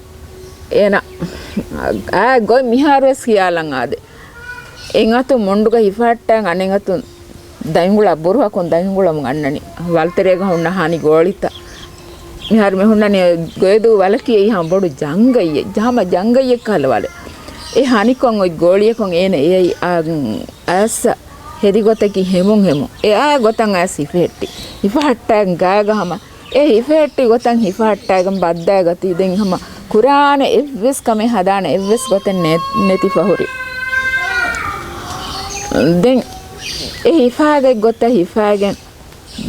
එන ගොයි මිහාරස් කියාලන් ආදේ එංගතු මොණ්ඩුක හිෆාට්ටන් අනෙංගතු දයිංගුල බොරුවකොන් දයිංගුලම ගන්නනි වල්තරේග හොන්න හානි ගෝලිත මිහාර මෙහුන්නනේ ගොයදු වලකී හම්බොඩු ජංගయ్య ජාම ජංගయ్య කලවල ඒ හානිකොන් ඔයි ගෝලියකොන් එන ඒ ආස හෙදිගොතකි හෙමුන් හෙමු ඒ ආ ගොතන් ආස හිෆාට්ටන් ගාගහම ඒ හිෆාට්ටි ගොතන් හිෆාට්ටගම් බද්දා ගති දෙන් හම කුරාන එව්ස් කමේ හදාන එව්ස් ගොතන් නැති ෆහුරි දැන් ඒ හිෆාගේ ගොත හිෆාගෙන්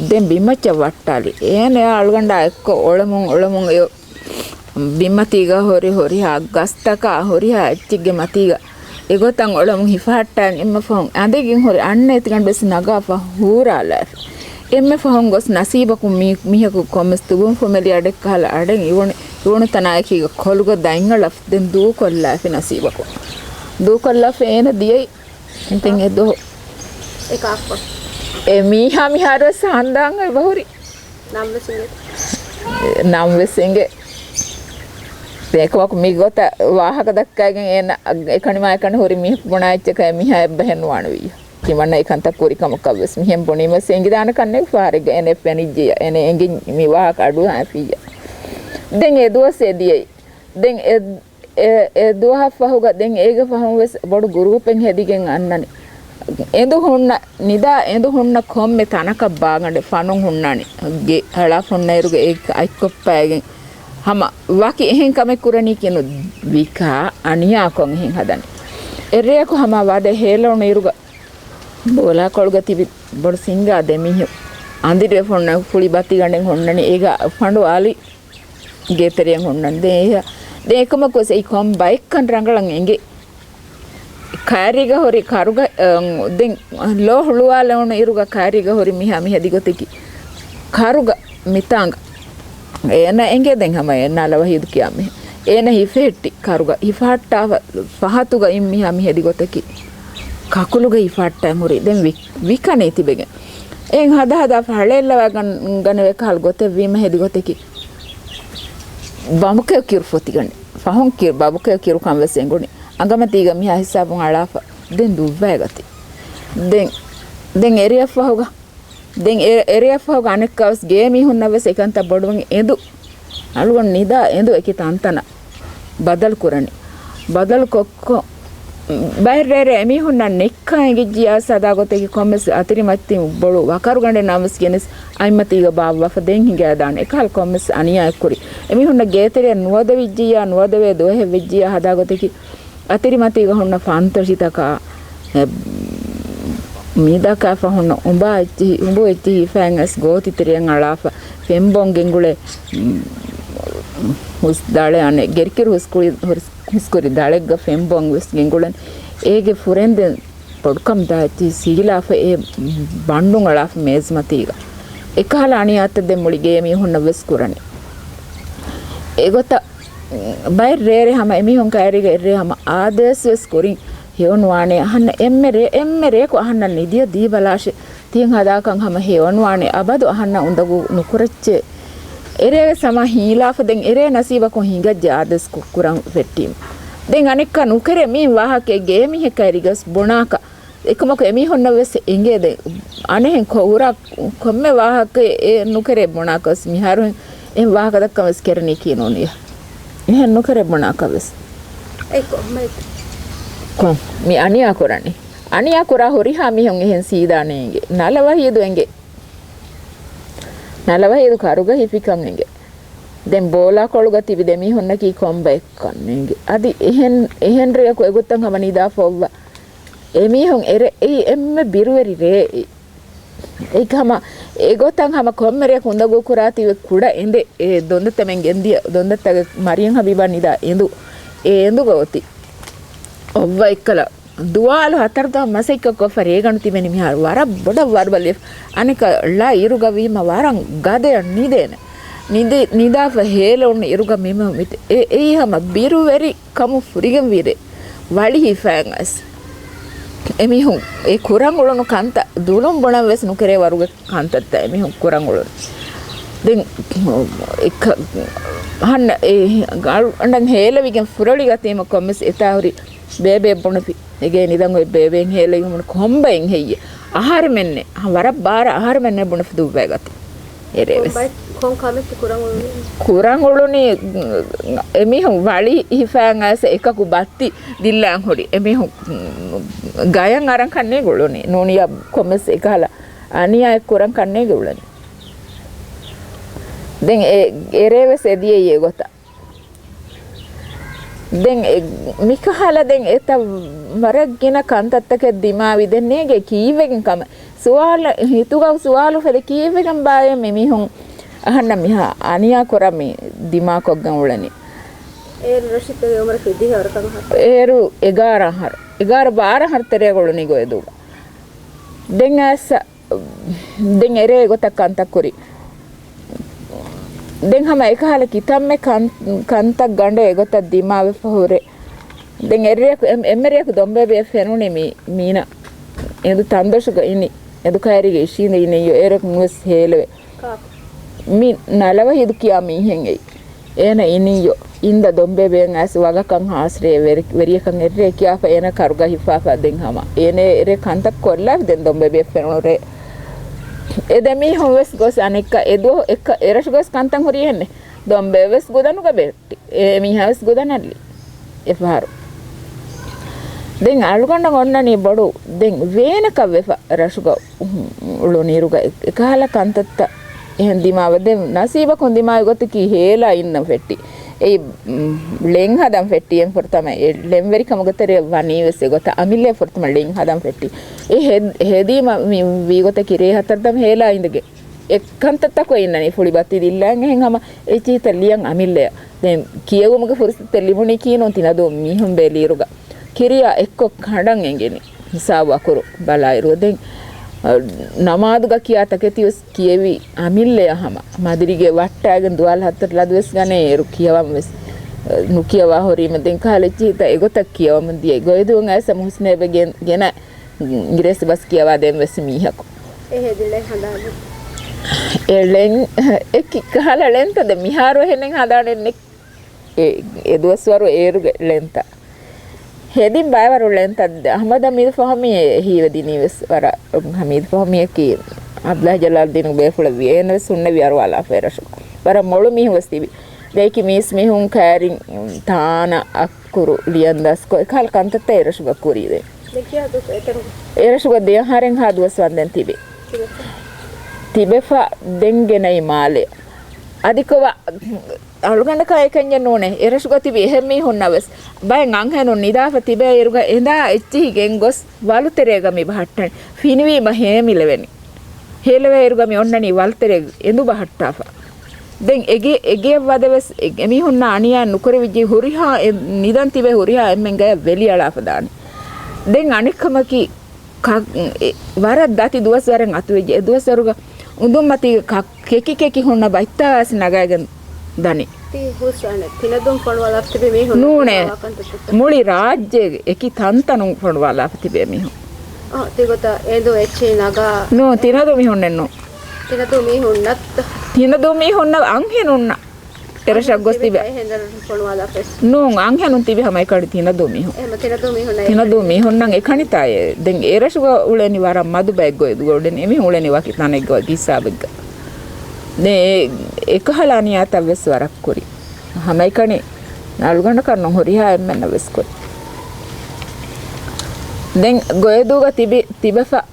දැන් බිමච්ච වට්ටාලි එනේ අල්ගණ්ඩ එක්ක ඔලමුන් ඒ බිමතිග හොරි ගස්තක හොරි ඇච්චිගේ මතිග ඒ ගොතන් ඔලමුන් හිෆාට්ටන් එම්ම ෆොන් අඳකින් හොරි අන්න එතිකන් බස් නගා ෆහුරාල එම්ම ෆොන් ගොස් නසීබකු මිහකු කොමස් තුබුන් ෆොමෙලි අඩෙක් කහල අඩෙන් ඉවණ තනායකි කොල්ග දයිංගල දැන් දූ කොල්ලා ෆි නසීබකු දූ කොල්ලා ෆේන දියයි ඉතින් එදෝ එකක් මීහා මිහාර සහන්දාංග බහුරි නම් වෙසින්ගේ දෙකවක් මිගොත වාහක දක්කාගෙන් එන එකනිමා එකන හොරි මිහ බොනාච්චක මිහා බහෙන් වණවි කිමන්න එකන්ත කුරිකම කවස් මිහෙන් බොනීම සෙන්ගි දාන කන්නේ ෆාරෙග එනේ පැනිජ්ජිය එනේ එංගි මි වාහක අඩු හාෆිය දැන් ඒ දෝසෙදියි දැන් ඒ දුවහ ෆහුග දැන් ඒග ෆහුම් වෙස් බොඩු ගුරුපෙන් හෙදිගෙන් අන්නනි එඳු හොන්න නිදා එඳු හොන්න කොම්මේ තනක බාගඬ ෆනුන් හොන්නනි ගේ හලා ෆොන්නයිරුගේ ඒක අයිකොප්පයගෙන් හම වාකි එහෙන් කම කුරණී කියනු විකා අනියා කොන් එහෙන් හදන්නේ එරේක හම වද හේලොන ඉරුග බෝලා කොල්ග තිබි බොඩ සිංගා දෙමිහ අන්දිරේ ෆොන්න ෆුලි බති ගණන් හොන්නනි ඒක ෆඬු ආලි ගේතරියන් හොන්නන් දෙය දෙකම කොසේ කොම් බයික් කන් රංගලන් එංගේ කාරිග හොරි කරුග දෙන් ලෝ හුළුවාලවන ඉරුග කාරිග හොරි මිහා මිහදිගොතකි කරුග මිතාංග එන එංගේ දැන් හැම එන්නලව හිදු කියාමේ එන හිෆෙට්ටි කරුග හිෆාට්ටාව පහතුග ඉම් මිහා මිහදිගොතකි කකුලුග හිෆාට්ටා මුරි දැන් විකනේ තිබෙගෙන එන් හදා ෆලෙල්ලව ගන වෙකල් ගොතේ වීම හෙදිගොතකි බමුකේ කිර්ෆොති ගන්නේ ෆහොන් කිර් බබුකේ කිරු කම් වෙසෙන් ගොනේ අංගමතිග මිහා හිසාබුන් අලාෆ දෙන් දුවෑගති දෙන් එරියා ෆහුග දැන් එරියා ෆහුග අනෙක්කවස් ගේමි හුන්නවස් එකන්ත බොඩුන් එඳු අලුවන් නිදා එඳු එකි තන්තන බදල් කුරණි බදල් කොක්කො බයිරේ එමි හුන්න නෙක්කා ගිජ්ජියා සදාගොතේ කොම්මස් අතිරි මත්ති බොඩු වකරු ගණ්ඩේ නාමස් කියනස් අයිමතිග බාව වෆ දෙන් හිඟා දාන එකල් කොම්මස් අනියා කුරි එමි හුන්න ගේතරේ නුවද විජ්ජියා නුවදවේ දොහෙ විජ්ජියා හදාගොතේ අතිරි මතිග හුන්න ෆාන්තර්ෂිතක මීදකා ෆහොන්න උඹ එච්චි ෆෑන්ස් ගෝතිතරියන් අලාෆ ෆෙම්බොන් ගෙන්ගුලේ හුස් දාලේ අනේ ගෙර්කිරු හුස්කුරි දාලෙග්ග ෆෙම්බොන් වෙස් ගෙන්ගුලන් ඒගේ ෆුරෙන්දෙන් පොඩ්කම් දාච්චි සීලාෆ ඒ බණ්ඩුන් අලාෆ මේස් මතිග එකහල අනියාත දෙමුලි ගේමි හොන්න වෙස් කුරණි ඒගොත බයි රේරේ හැම එමි හොන් කෑරිගේ රේ හැම ආදේශ වෙස් කුරින් හේවන්වානේ අහන්න එම්මරේ කො අහන්න නිදිය දී බලාෂේ තියන් හදාකන් හැම හේවන්වානේ අබදු අහන්න උඳගු නුකුරච්චේ එරේ සම හීලාෆ දෙන් එරේ නසීබ කො හිඟ ජාදස් කුකුරන් වෙට්ටීම් දෙන් අනෙක්ක නුකරේ මේ වාහකේ ගේමි හකරිගස් බොනාක එකමක එමි හොන්න වෙස් එංගේ දෙ අනෙන් කොවුරක් කොම්මේ වාහකේ ඒ නුකරේ බොනාකස් මිහාරුන් එම් වාහක දක්කමස් කරණී කියනෝනිය එහෙන් නුකරේ බොනාකවස් ඒ කොම්මේ කොම් මි අනියා කරන්නේ අනියා කරා හොරි හාමි හොන් එහෙන් සීදානේගේ නලවහියදු එංගේ නලවහියදු කරුග හිපිකම් එංගේ දැන් බෝලා කොළුග තිබි දෙමි හොන්න කී කොම්බ එක්කන්නේගේ අදි එහෙන් රේ කො එගොත්තන් හම නිදා ෆොව්ව එමි හොන් ඒ එම්ම බිරුවරි රේ ඒකම ඒගොත්තන් හම කොම්මරේ කුඳගු කුරා තිබ කුඩ එඳේ ඒ දොන්දතෙන් ගෙන්දිය දොන්දතගේ මරියන් හබිබා නිදා එඳු ඒ එඳු ගෝති ඔව්ව එක්කලා දුවාල හතරදා මසෙක්ක කොෆරේ ගණු තිබෙන මිහාර වර බොඩ වර්බලෙ අනික ලා ඉරුග වීම වරන් ගදය නිදෙන නිදාෆ හේලොන්න ඉරුග මෙම මිත ඒහම බිරු වෙරි කමු ෆුරිගම් විරේ වලි හිෆෑන්ස් එමිහුන් ඒ කුරංගුලනු කන්ත දුලුම් බොණ වෙස් නුකරේ වරුග කන්තත්ත එමිහුන් කුරංගුලන දැන් එක හන්න ඒ අඬන් හේලවිගෙන් ෆුරලි ගතේම කොම්මස් එතාවරි බේබේ බොණපි එගේ නිදන් ඔය බේබෙන් හේලවිගෙන් මොන කොම්බෙන් හෙయ్య ආහාර මෙන්නේ වර බාර ආහාර මෙන්නේ බොණපි දුවෑ ගත එරේවස් කොන් කමෙත් කුරංගුලනි එමිහුන් වලි හිෆෑන් ඇස එකකු බත්ති දිල්ලන් හොඩි එමිහුන් ගයන් අරන් කන්නේ ගොලොනේ නෝනියා කොම්මස් එකහලා අනියා කුරං කන්නේ ගොලොනේ දැන් එරේවස් එදියේ ගොත දැන් මිකහලා දැන් එත මරගෙන කන්තත්තක දිමාවි දෙන්නේගේ කීවෙකින් කම සුවාල හිතුගව සුවාලු ෆෙල කීවෙකින් බාය මෙමිහුන් අහන්න මිහා අනියා කරමි දිමා කොග්ගන් උලනි ඒ රෂිතේ උමර කිදි හරකම ඒරු 11 12 තරේ ගොලනි ගොයදු දැන් ඇස දැන් එරේ ගොත කන්තකුරි දැන් හැම එකහල කිතම්මේ කන්තක් ගඬ එගොත දිමාවේ පහුරේ දැන් එමරියක දොම්බේ ෆෙනුනේ මීන එදු තන්දශක ඉනි එදු කෑරිගේ ඉෂින ඉනේ යෝ එරක් නුස් හේලවේ මි නලව හිදු කියා මීහෙන් එයි එන ඉනියෝ ඉන්ද දොම්බේ බෙන් ඇස් වගකම් ආශ්‍රේ වෙරියකන් එරේ කියා ෆේන කරුග හිෆාෆා දෙන් හැම එනේ එරේ කන්තක් කොල්ලා දැන් දොම්බේ බෙ ෆෙනුනේ එදමි හොවස් ගොස් අනෙක්ක එදෝ එක එරස් ගොස් කන්තන් හොරියන්නේ දොම්බෙවස් ගොදනු ගබෙට්ටි එමි හවස් ගොදනල්ලි එපාරු දැන් අලුගන්න ගොන්නනේ බඩු දැන් වේන කවෙෆ රසුග උළු නිරුග එකහල කන්තත්ත එහෙන් දිමාව දැන් නසීබ කොන්දිමාය ගොත කි හේලා ඉන්න ෆෙට්ටි ඒ ලෙන් හදම් ෆෙට්ටියෙන් ෆොර්තම ඒ ලෙන් වෙරි කමගතරේ වනීවස් ගොත අමිල්ලේ ෆොර්තම ලෙන් හදම් ෆෙට්ටි ඒ හෙදීම වී ගොත කිරේ හතරදම් හේලා ඉඳගේ එක්කන්තත්තක ඉන්නනේ ෆුලි බත්ති දිල්ලන් එහෙන් හැම ඒ චීත ලියන් අමිල්ලේ දැන් කියවුමක ෆොර්ස්ත ලිමුණි කීනොන් තිනදෝ මිහුම් බේලීරුග කිරියා එක්ක කඩන් එංගෙනි හිසාව අකුරු බලයිරු දැන් නමාදුග කියා තකතිවස් කියවි අමිල්ලේ යහම මදිරිගේ වට්ටාගෙන දුවල් හතර ලදවස් ගනේ එරු කියවම වෙස් නුකියවා හොරීම දෙන් කාලෙච්චිත එගොතක් කියවම දියේ ගොයදුන් ඇස මුස්නේ බෙගෙන ගෙන ඉංග්‍රීසි බස් කියවා දෙම් වෙස් මීහකෝ එහෙදිලේ හදාන්නේ එලෙන් එක් කහල ලෙන්තද මිහාරෝ හෙනෙන් හදාන්නේ ඒ දුවස්වරු ඒරු ලෙන්ත හෙදින් බයවරු ලෙන්තද අහමද මීද ෆහමී හීවදිනීවස් වර හමීද ෆහමී කී අබ්ලා ජලාල්දීන් බේෆුල වියන සුන්න වියරවාලා ෆෙරෂු වර මොළු මිහවස් තිබි දෙකි මිස් මිහුන් කෑරින් තාන අකුරු ලියන්දස් කො කල් කන්තත එරෂු ගකුරීදේ දෙකියා දුක එතරු එරෂු ගදේ හරෙන් හදුවස් වන්දෙන් තිබි තිබෙෆා දෙන්ගෙනයි මාලේ අධිකව අලුගන්න කයකන්ය නෝනේ එරසුග තිබි එහෙමි හොන්නවස් බයෙන් අංහනු නිදාප තිබේ ඉරුග එඳා එච්චි ගෙන් ගොස් වලුතරේගමි බහට්ටන් ෆිනිවීම හේමිලවෙනි හේලවේ ඉරුගමි ඔන්නනි වලතරේ එඳු බහට්ටාෆා දැන් එගේ වදවස් එමි හොන්න අනියා නුකර විජි හුරිහා නිදන් තිබේ හුරිහා එම්මෙන් ගය වෙලියලාප දානි දැන් අනිකමකි වරක් දති දුවස් වරෙන් අතු වෙජි දුවසරුග උඳුම් මති කෙකි හොන්න බයිත්තාස් නගයගෙන දනි ති හුස්රානේ තිනදුම් පොණවලා තිබේ මේ හොන්න නූනේ මුලි රාජ්‍ය එකි තන්තනුම් පොණවලා තිබේ මිහු තිගොත එදෝ එච්චේ නගා නෝ තිනදු මිහුන්නෙන් නෝ තිනදු මිහුන්නත් තිනදු මිහුන්න අංහෙනුන්න එරසක් ගොස් තිබේ එහෙන්දර පොණවලා පෙස් නෝ අංහෙනුන් තිබේ හැමයි කඩ තිනදු මිහු එහෙම තිනදු මිහුන්න තිනදු මිහුන්නන් එකනිතාය දැන් එරසුග උලෙනි වරම් මදු බැග් ගොයදු ගොඩෙන් එමි උලෙනි වකි තනෙක් ගො කිස්සාබෙග්ග නේ එකහලානියා තවස් වරක් කුරි හැමයි කනේ නල්ගන්න කරන හොරිහා එම්මන වෙස් කුරි දැන් ගොයදුග තිබෙෆා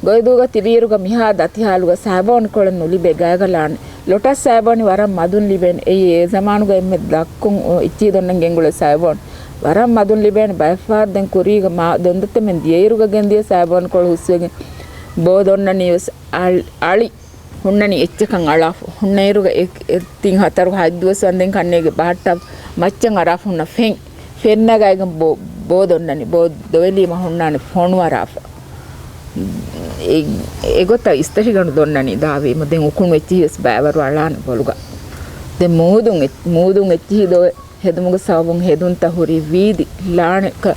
ගොයදුග තිබීරුග මිහා දතිහාලුග සාබෝන් කොළන් නුලි බෙගාගලාන ලොටස් සාබෝනි වරම් මදුන් ලිබෙන් ඒ සමානුග එම්මෙ දක්කුන් ඉච්චි දොන්නන් ගෙන්ගුල සාබෝන් වරම් මදුන් ලිබෙන් බයිෆාර් දැන් කුරීග මා දොන්දත මෙන් දියේරුග ගෙන්දිය සාබෝන් කොළ හුස්සෙගෙන් බෝ දොන්න නිවස් අලි ಹುಣ್ಣನಿ ಎಚ್ಚಕಂ ಅಳಾಫ್ ಹುಣ್ಣೈರುಗ ತಿಂಗ್ ಹತರು ಹದ್ದುವಸ್ ಅಂದೆಂ ಕಣ್ಣೆಗೆ ಬಾಟ ಮಚ್ಚಂ ಅರಾಫ್ ಹುಣ್ಣ ಫೆನ್ನಗಾಯ್ಗ ಬೋದೊನ್ನನಿ ಬೋದೊವೆಲಿ ಮಹುಣ್ಣಾನಿ ಫೋಣುವರಾಫ ಎಗೊತ್ತ ಇಸ್ತರಿಗಂಡು ದೊನ್ನನಿ ದಾವಿ ಮತ್ತೆ ಉಕುಣು ಎಚ್ಚಿ ಎಸ್ ಬ್ಯಾವರು ಅಳಾನ ಬೊಲುಗ ದೆ ಮೂದುಂ ಎಚ್ಚಿ ದೋ ಹೆದುಮುಗ ಸಾವುಂ ಹೆದುಂತ ಹುರಿ ವೀದಿ ಲಾಣಕ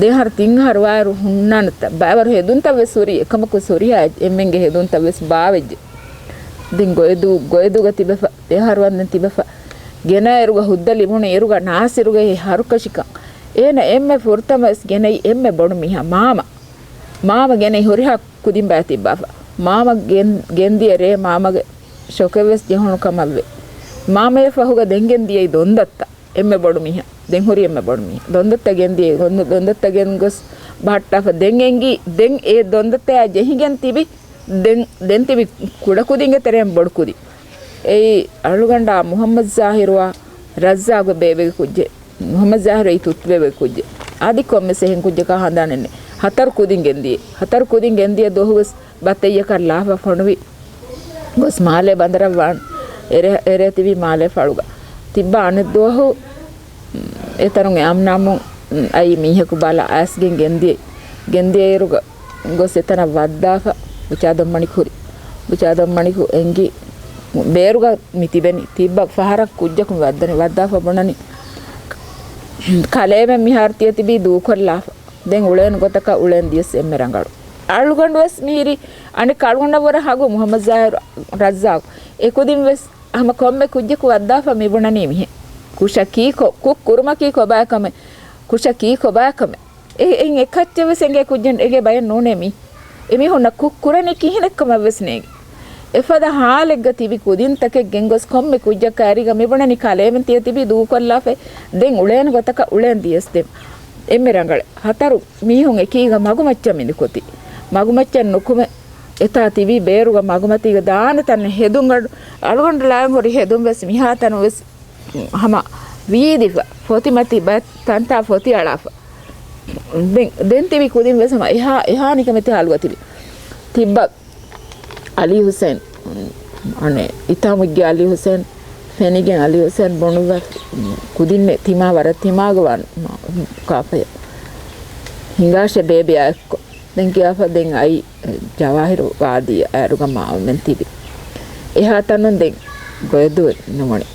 ದೇಹರ ತಿಂಗಹರ ವಾರು ಹುಣ್ಣಾನತ ಬ್ಯಾವರು ಹೆದುಂತ ವೆಸ್ ಸುರಿ ಎಕಮಕು ಸುರಿ ಎಮ್ಮೆಂಗೆ ಹೆದುಂತ ವೆಸ್ ಬಾವೆಜ್ಜೆ ದಿಂ ಗೊಯ್ದುಗ ತಿಬೆಫ ದೇಹರ ವಂದನ್ ತಿಬೆಫ ಗೆನ ಎರುಗ ಹುದ್ದಲಿ ಮುಣೆ ಎರುಗ ನಾಸಿರುಗ ಹರುಕಶಿಕ ಏನ ಎಮ್ಮೆ ಫುರ್ತಮಸ್ ಗೆನೈ ಎಮ್ಮೆ ಬೊಡು ಮಿಹ ಮಾಮ ಗೆನೈ ಹೊರಿಹ ಕುದಿಂ ಬಾತಿಬ್ಬಾಫ ಮಾಮ ಗೆಂದಿಯರೆ ಮಾಮಗೆ ಶೊಕೆವೆಸ್ ಜೆಹುಣು ಕಮವ್ವೆ ಮಾಮೆಯ ಫಹುಗ ದೆಂಗೆಂದಿಯೈ ದೊಂದತ್ತ ಎಮ್ಮೆ ಬೊಡು ಮಿಹ ದೆಂ ಹೊರಿ ಎಮ್ಮೆ ಬೊಡು ಮಿಹ ದೊಂದತ್ತ ಗೆಂದಿಯೈ ದೊಂದತ್ತ ಗೆನ್ಗೊಸ್ ಬಾಟ್ಟಾಫ ದೆಂಗೆಂಗಿ ದೆಂ ಏ ದೊಂದತ್ತ ಜೆಹಿಗೆನ್ ತಿಬಿ ದೆನ್ ತಿಬಿ ಕುಡಕುದಿಂಗೆ ತೆರೆಯಂ ಬೊಡು ಕುದಿ ಏಯ್ ಅಳುಗಂಡ ಮುಹಮ್ಮದ್ ಜಾಹಿರುವ ರಜ್ಜಾಗ ಬೇಬೆಗೆ ಕುಜ್ಜೆ ಮುಹಮ್ಮದ್ ಜಾಹಿರ ಈ ತುತ್ಬೇಬೆಗೆ ಕುಜ್ಜೆ ಆದಿಕ್ಕೊಮ್ಮೆ ಸೆಹೆಂ ಕುಜ್ಜೆ ಕಾ ಹಂದಾನೆನ್ನೆ ಹತರು ಕುದಿಂಗೆಂದಿಯೆ ದೋಹುಗಸ್ ಬತ್ತಯ್ಯಕರ್ ಲಾಭ ಫೊಣವಿ ಗೊಸ್ ಮಾಲೆ ಬಂದರ ವಾಣ್ ಎರೆ ತಿವಿ ಮಾಲೆ ಫಳುಗ ತಿಬ್ಬ ಅನೆ ದೋಹು ಎತರುಂಗೆ ಆಮ್ನಾಮು ಐ ಮೀಹಕು ಬಾಲ ಆಸ್ಗೆಂ ಗೆಂದಿಯೆ ಇರುಗ ಗೊಸ್ ಎತನ ವದ್ದಾಫ ಬುಚಾದಮ್ಮಣಿಕು ಎಂಗಿ ಬೇರುಗ ಮಿತಿಬೆನಿ ತಿಬ್ಬ ಫಹರಕ್ ಕುಜ್ಜಕು ವದ್ದಾಫ ಬೊಣನಿ ಕಲೇಮೆ ಮಿಹಾರ್ತಿಯ ತಿಬಿ ದೂಕೊಲ್ಲಾಫ ದೆಂ ಉಳೇನು ಗೊತ್ತಕ ಉಳೇನು ದಿಯಸ್ ಎಮ್ಮೆ ರಂಗಳು ಅಳುಗಂಡು ವೆಸ್ ಮೀರಿ ಅಣಿ ಕಳ್ಗೊಂಡವರ ಹಾಗೂ ಮುಹಮ್ಮದ್ ಜಾಹಿರ್ ರಜ್ಜಾಗ್ ಎಕುದಿಂ ವೆಸ್ ಹಮ ಕೊಮ್ಮೆ ಕುಜ್ಜಕು ವದ್ದಾಫ ಮಿಬುಣನಿ ಮಿಹೆ ಕುಶ ಕೀಕೊ ಕುಕ್ ಕುರ್ಮ ಕೀಕೊ ಬಾಕಮೆ ಕುಶ ಕೀಕೊ ಬಾಕಮೆ ಎಂಗೆ ಎಕ್ಕಚ್ಚೆ ವೆಸ್ ಎಂಗೆ ಕುಜ್ಜನ್ ಎಗೆ ಬಯ ನೋನೆ ಮಿ ಎಮಿ ಹೊನ್ನ ಕುಕ್ ಕುರನಿ ಕಿಹಿನೆಕ್ಕಮ ವೆಸ್ ನೇಗೆ ಎಫದ ಹಾಲೆಗ್ಗ ತಿಬಿ ಕುದಿಂತಕ್ಕೆ ಗೆಂಗೊಸ್ ಕೊಮ್ಮೆ ಕುಜ್ಜಕ್ಕ ಅರಿಗ ಮಿಬುಣನಿ ಕಲೇಮೆನ್ ತಿಯ ತಿಬಿ ದೂಕೊಲ್ಲಾಫೆ ದೆಂ ಉಳೇನು ಗೊತ್ತಕ ಉಳೇನು ದಿಯಸ್ ದೆಂ ಎಮ್ಮೆ ರಂಗಳೆ ಹತರು ಮೀಹುಂ ಎಕೀಗ ಮಗುಮಚ್ಚ ಮಿಂದುಕೊತಿ ಮಗುಮಚ್ಚನ್ ನುಕುಮೆ ಎತಾ ತಿವಿ ಬೇರುಗ ಮಗುಮತಿಗ ದಾನ ತನ್ನ ಹೆದುಂಗಡು ಅಳುಗೊಂಡು ಲಾಯಂ ಹೊರಿ ಹೆದುಂ ವೆಸ್ ಮಿಹಾತನು ವೆಸ್ ಹಮ ವೀದಿಗ ಫೋತಿಮತಿ ಬತ್ ತಂತ ಫೋತಿ ಅಳಾಫ ದೆನ್ ತಿವಿ ಕುದಿಂ ವೆಸ್ ಹಮ ಎಹಾನಿಕ ಮೆತಿ ಹಾಲುಗತಿವಿ ತಿಬ್ಬ ಅಲಿ ಹುಸೇನ್ ಅನೆ ಇತಾಮುಗ್ಗೆ ಅಲಿ ಹುಸೇನ್ ಫೆನಿಗೆನ್ ಅಲಿ ಹುಸೇನ್ ಬೊಣುವ ಕುದಿನ್ನೆ ತಿಮಾ ವರ ತಿಮಾಗವಾನ್ ಕಾಫಯ ಹಿಂಗಾಶೆ ಬೇಬಿ ಆಯ್ಕೊ ದೆಂ ಕಿಯಾಫ ದೆಂ ಐ ಜವಾಹಿರು ವಾದಿ ಆರುಗ ಮಾವ ಮೆಂತಿಬಿ ಎಹಾ ತನ್ನೊಂದು ದೆಂ ಗೊಯ್ದು ನಮಣಿ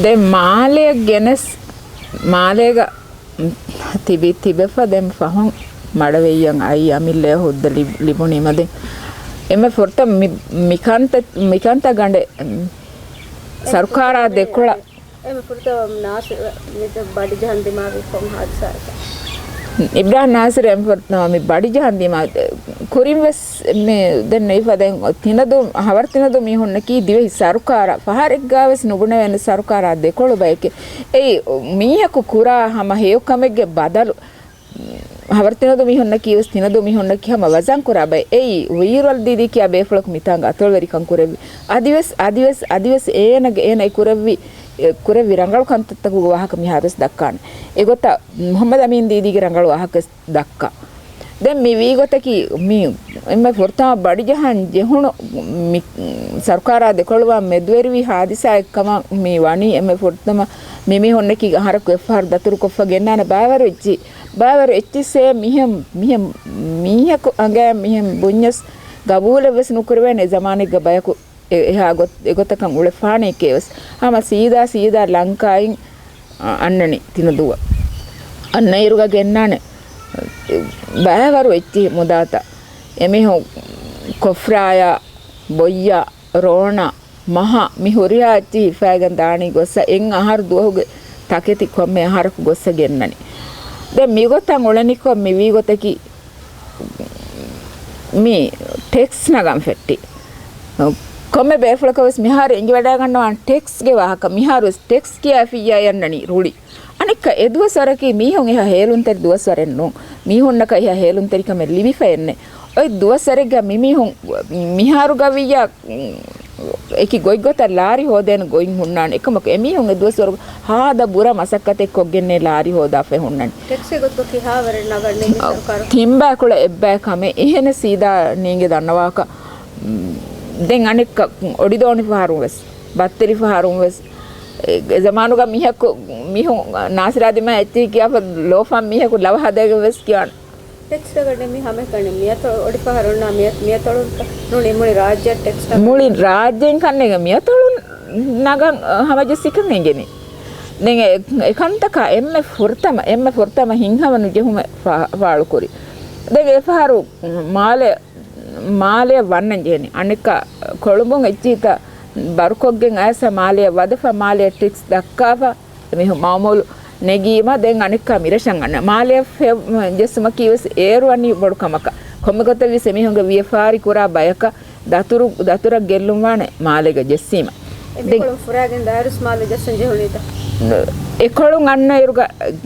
ದೆಂ ಮಾಲೆಯ ಗೆನೆಸ್ ಮಾಲೆಗ තිබෙෆ දැම් ෆහොන් මඩවෙයන් අයි අමිල්ලය හොද්ද ලිබුණීමද එම ෆොර්ත මිකන්ත ගඩ සරුකාරා දෙක්කොළ එම ෆොර්ත නාස බඩි ජහන්දිමාවි කොම් හාදසාරක ඉබ්‍රාහිම් නාසිර එම ෆොර්ත මි බඩි ජහන්දිමා කුරින් වෙස් මේ දැන් නයිෆ දැන් තිනදු හවර තිනදු මි හොන්න කී දිවෙහි සරුකාරා ෆහරෙක් ගාවස් නුබුණ වෙන සරුකාරා දෙකොළ බයකේ ඒ මීහකු කුරා හම හේයකමෙක්ගේ බදලු හවර තිනදු මි හොන්න කීවස් තිනදු මි හොන්න කී හම වසන් කුරා බය ඒ වීරල් දීදී කියා බේෆලක් මිතංග අතල් වෙරි කන් කුරෙවි අදිවස් ඒනයි කුරෙවි ರಂಗಳು ಕಂತತ್ತಗು ವಾಹಕ ಮಿಹಾರಸ್ ದಕ್ಕಾನೆ ಎಗೊತ್ತ ಮೊಹಮ್ಮದ್ ಅಮೀನ್ ದೀದಿಗೆ ರಂಗಳು ವಾಹಕ ದಕ್ಕ ದೆನ್ ಮಿ ವಿ ಗೊತ್ತಕಿ ಮಿ ಎಮ್ಮೆ ಫೊರ್ತಾ ಬಡಿ ಜಹಾನ್ ಜೆಹುಣು ಸರ್ಕಾರ ದೆಕೊಳ್ಳುವ ಮೆದ್ವೆರಿವಿ ಹಾದಿಸಾ ಎಕ್ಕಮ ಮಿ ವಾಣಿ ಎಮ್ಮೆ ಫೊರ್ತಮ ಮಿಮಿ ಹೊನ್ನಕಿ ಹರಕು ಎಫ್ಆರ್ ದತುರು ಕೊಫ ಗೆನ್ನಾನ ಬಾವರು ಎಚ್ಚಿ ಸೇ ಮಿಹಕು ಅಂಗೆ ಮಿಹಂ ಬುඤ್ಞಸ್ ಗಬೂಲೆ ವೆಸ್ ನುಕುರುವೆನೆ ಜಮಾನಿಗೆ ಬಯಕು එහා එගොතකම් උಳೆ ෆානේ කේවස් ආම සීදා ලංකායින් අන්නනේ තිනදුව අන්න ඉරුග ගෙන්නානේ බෑවරු එච්චි මුදාත එමිහු කොෆ්රාය බොయ్య රෝණ මහ මිහුරියා එච්චි ෆෑගන් දානි ගොස්ස එන් ආහාර දුවහුගේ තකෙති කොම්මේ ආහාරක ගොස්ස ගෙන්නනේ දැන් මිගොතන් උලනිකෝ මිවි ගොතකි මේ ටෙක්ස් නගම් ෆෙට්ටි කොම්මೆ ಬೇಫ್ಲಕವಸ್ ಮಿಹಾರು ಎಂಗಿ ವಡಾಗಣ್ಣವಾನ್ ಟೆಕ್ಸ್ಗೆ ವಾಹಕ ಮಿಹಾರು ಟೆಕ್ಸ್ ಕಿಯಾ ಫಿಯಾ ಯನ್ನನಿ ರೂಳಿ ಅನಿಕ ಎದುವ ಸರಕಿ ಮೀಹೊಂ ಎಹ ಹೇಲುಂತರಿ ದುವ ಸರೆನ್ನು ಮೀಹೊನ್ನಕ ಎಹ ಹೇಲುಂತರಿ ಕಮೆ ಲಿವಿಫ ಎನ್ನೆ ಒಯ್ ದುವ ಸರೆಗ ಮಿಮಿಹೊಂ ಮಿಹಾರು ಗವಿಯ ಏಕಿ ಗೊಯ್ಗೊತ ಲಾರಿ ಹೋದೇನು ಗೊಯ್ಂ ಹುಣ್ಣಾನ್ එකමක එමිහොන් එදුව සරක ಹಾದ ಬುರ ಮಸಕ್ಕತೆ ಕೊಗ್ಗೆನ್ನೆ ಲಾರಿ ಹೋದಾಫೆ ಹುಣ್ಣಾನ್ ಟೆಕ್ಸ್ ಗೊತ್ತು ಕಿಹಾವರೆ ನಗಣ್ಣೆ ಸರ್ಕಾರ ತಿಂಬಾ ಕುಳ ಎಬ್ಬಾ ಕಮೆ එහෙන සීදා නීගේ දන්නවාක den anik odidoni faharum wes batteri faharum wes zamanuga mihaku mihun nasiradi ma etti kiya lofam mihaku law hadage wes kiyan text gade mi hame kanne miyato odi faharunna miyatolu nuni muli rajya text muli rajyen kanne miyatolu nagan hamaje sikan engeni den ekantaka emme furtama hinhavanu jehume faalu kori den e faharu මාලය වන්න ජේනි අනික කොළඹුන් එච්චීත බර්කොග්ගෙන් ඇස මාලය වදෆ මාලය ටික්ස් දක්කාවා මෙහු මාමුල් නෙගීම දැන් අනික මිරෂන් අන්න මාලය ජෙස්ම කීවස් ඒරුවනි බොඩු කමක කොම්මගත විස මෙහුගේ වියෆාරි කුරා බයක දතුර ගෙල්ලුම් වානේ මාලෙග ජෙස්සීම දෙකොළු ෆුරාගෙන් දාරුස් මාලය ජස්සන් ජෙහුලිත එකොළුන් අන්න ඉරුග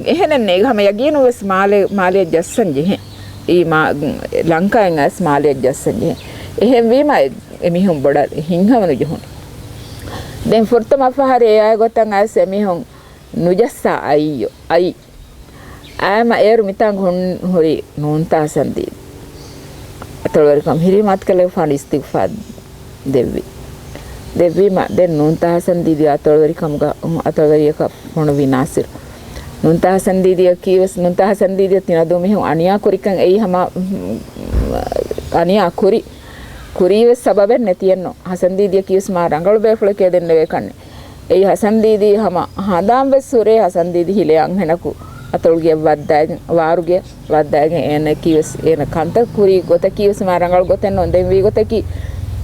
එහෙනන්නේ ගම යගිනු වෙස් මාලය ජස්සන් ජෙහෙ ලංකාවෙන් ඇස් මාලයක් ජස්සන්නේ එහෙම වීම එමිහුන් බොඩ හිංහවනු ජහුන් දැන් ෆොර්තම ෆහරේ අය ගොතන් ඇස් එමිහුන් නුජස්සා අයියෝ අයි ආම ඒරු මිතන් හොරි නෝන්තා සන්දී අතවරකම් හිරිමත් කළේ ෆන් ඉස්තිග්ෆාර් දෙවි දැන් නෝන්තා සන්දී අතවරකම් අතවරියක මොන විනාශිර Nuntah sendiri kiwas nuntah sendiri Thinadhoo mihun aniya kurikan ei hama aniya kuriwe sababen netiyenno hasandidi kiwas ma rangalu befule ke denne ve kanne ei hasandidi hama hadam ve sure hasandidi hile anhenaku atolge waruge waddagen ene kiwas ene kanta kuri gota kiwas ma rangalu goten non den vi gota ki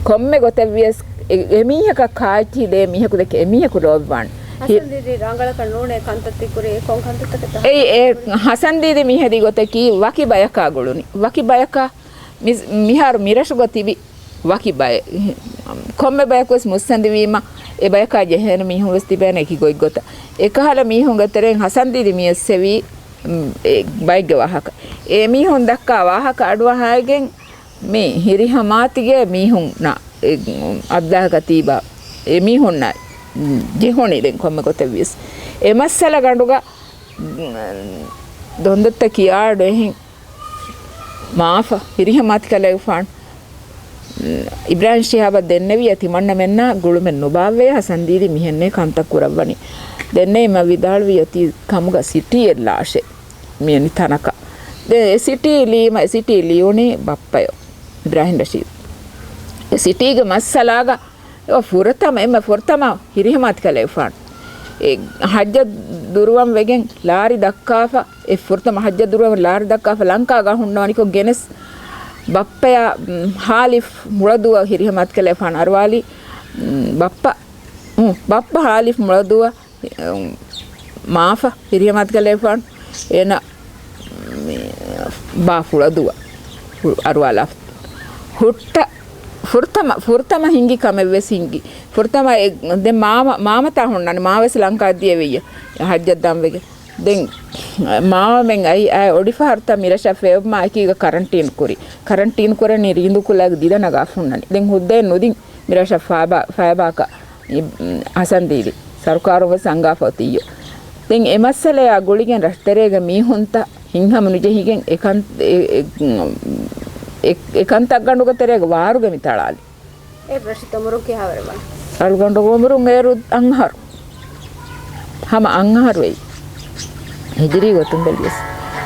komme gota vies emihaka kaachi de mihaku deke emihaku robban hasandidi rangala kanone kantatti kure kon kantatta ei hasandidi mihedi goteki waki bayaka goluni waki bayaka mihar mirashu gotibi waki bay komme bayakos musandi wima e bayaka jehen mihun westi bene ki goy gota ekahala mihun gateren hasandidi miyesevi bayge wahaka e mihun dakka wahaka adwa hagen me hiri hamatige mihun na abdah katiba e mihun na jehoni den komme gotevis e masala ganduga dondatta kiyaade hin maafa hirihamat kale fan Ibrahim shihaba dennevi ati manna menna gulumen nobave hasandidi mihenne kanta kurawani denne ma vidalvi ati kamuga city ellashe mieni tanaka de city lione bappayo Ibrahim Rasheedha city ge masalaga furtama hirihamat kale fan e hajja duruwam wegen lari dakkafa e furtama hajja duruwam lari dakkafa lanka ga hunnawani ko genes bappaya halif muladuwa hirihamat kale fan arwali bappa halif muladuwa maafa hirihamat kale fan ena ba fuladuwa arwala hutta furtama hingi kamevves hingi furtama de mama ta honnani maves lanka diyeviya hajjaddam wege den mama men ai odifa harta mirasha fev ma akiga quarantine kore ni rindu kulag didana ga funnani den hudde nodin mirasha faba ka hasandidi sarkaru sanga fotiyo den emasale a goligen rashterega mi hunta hinhamunu jehigen ekantak ganduga terega waruge mitalali e prashita muru ki haverma algondu gomuru meru anhar hama anhar wei hijri gotum belies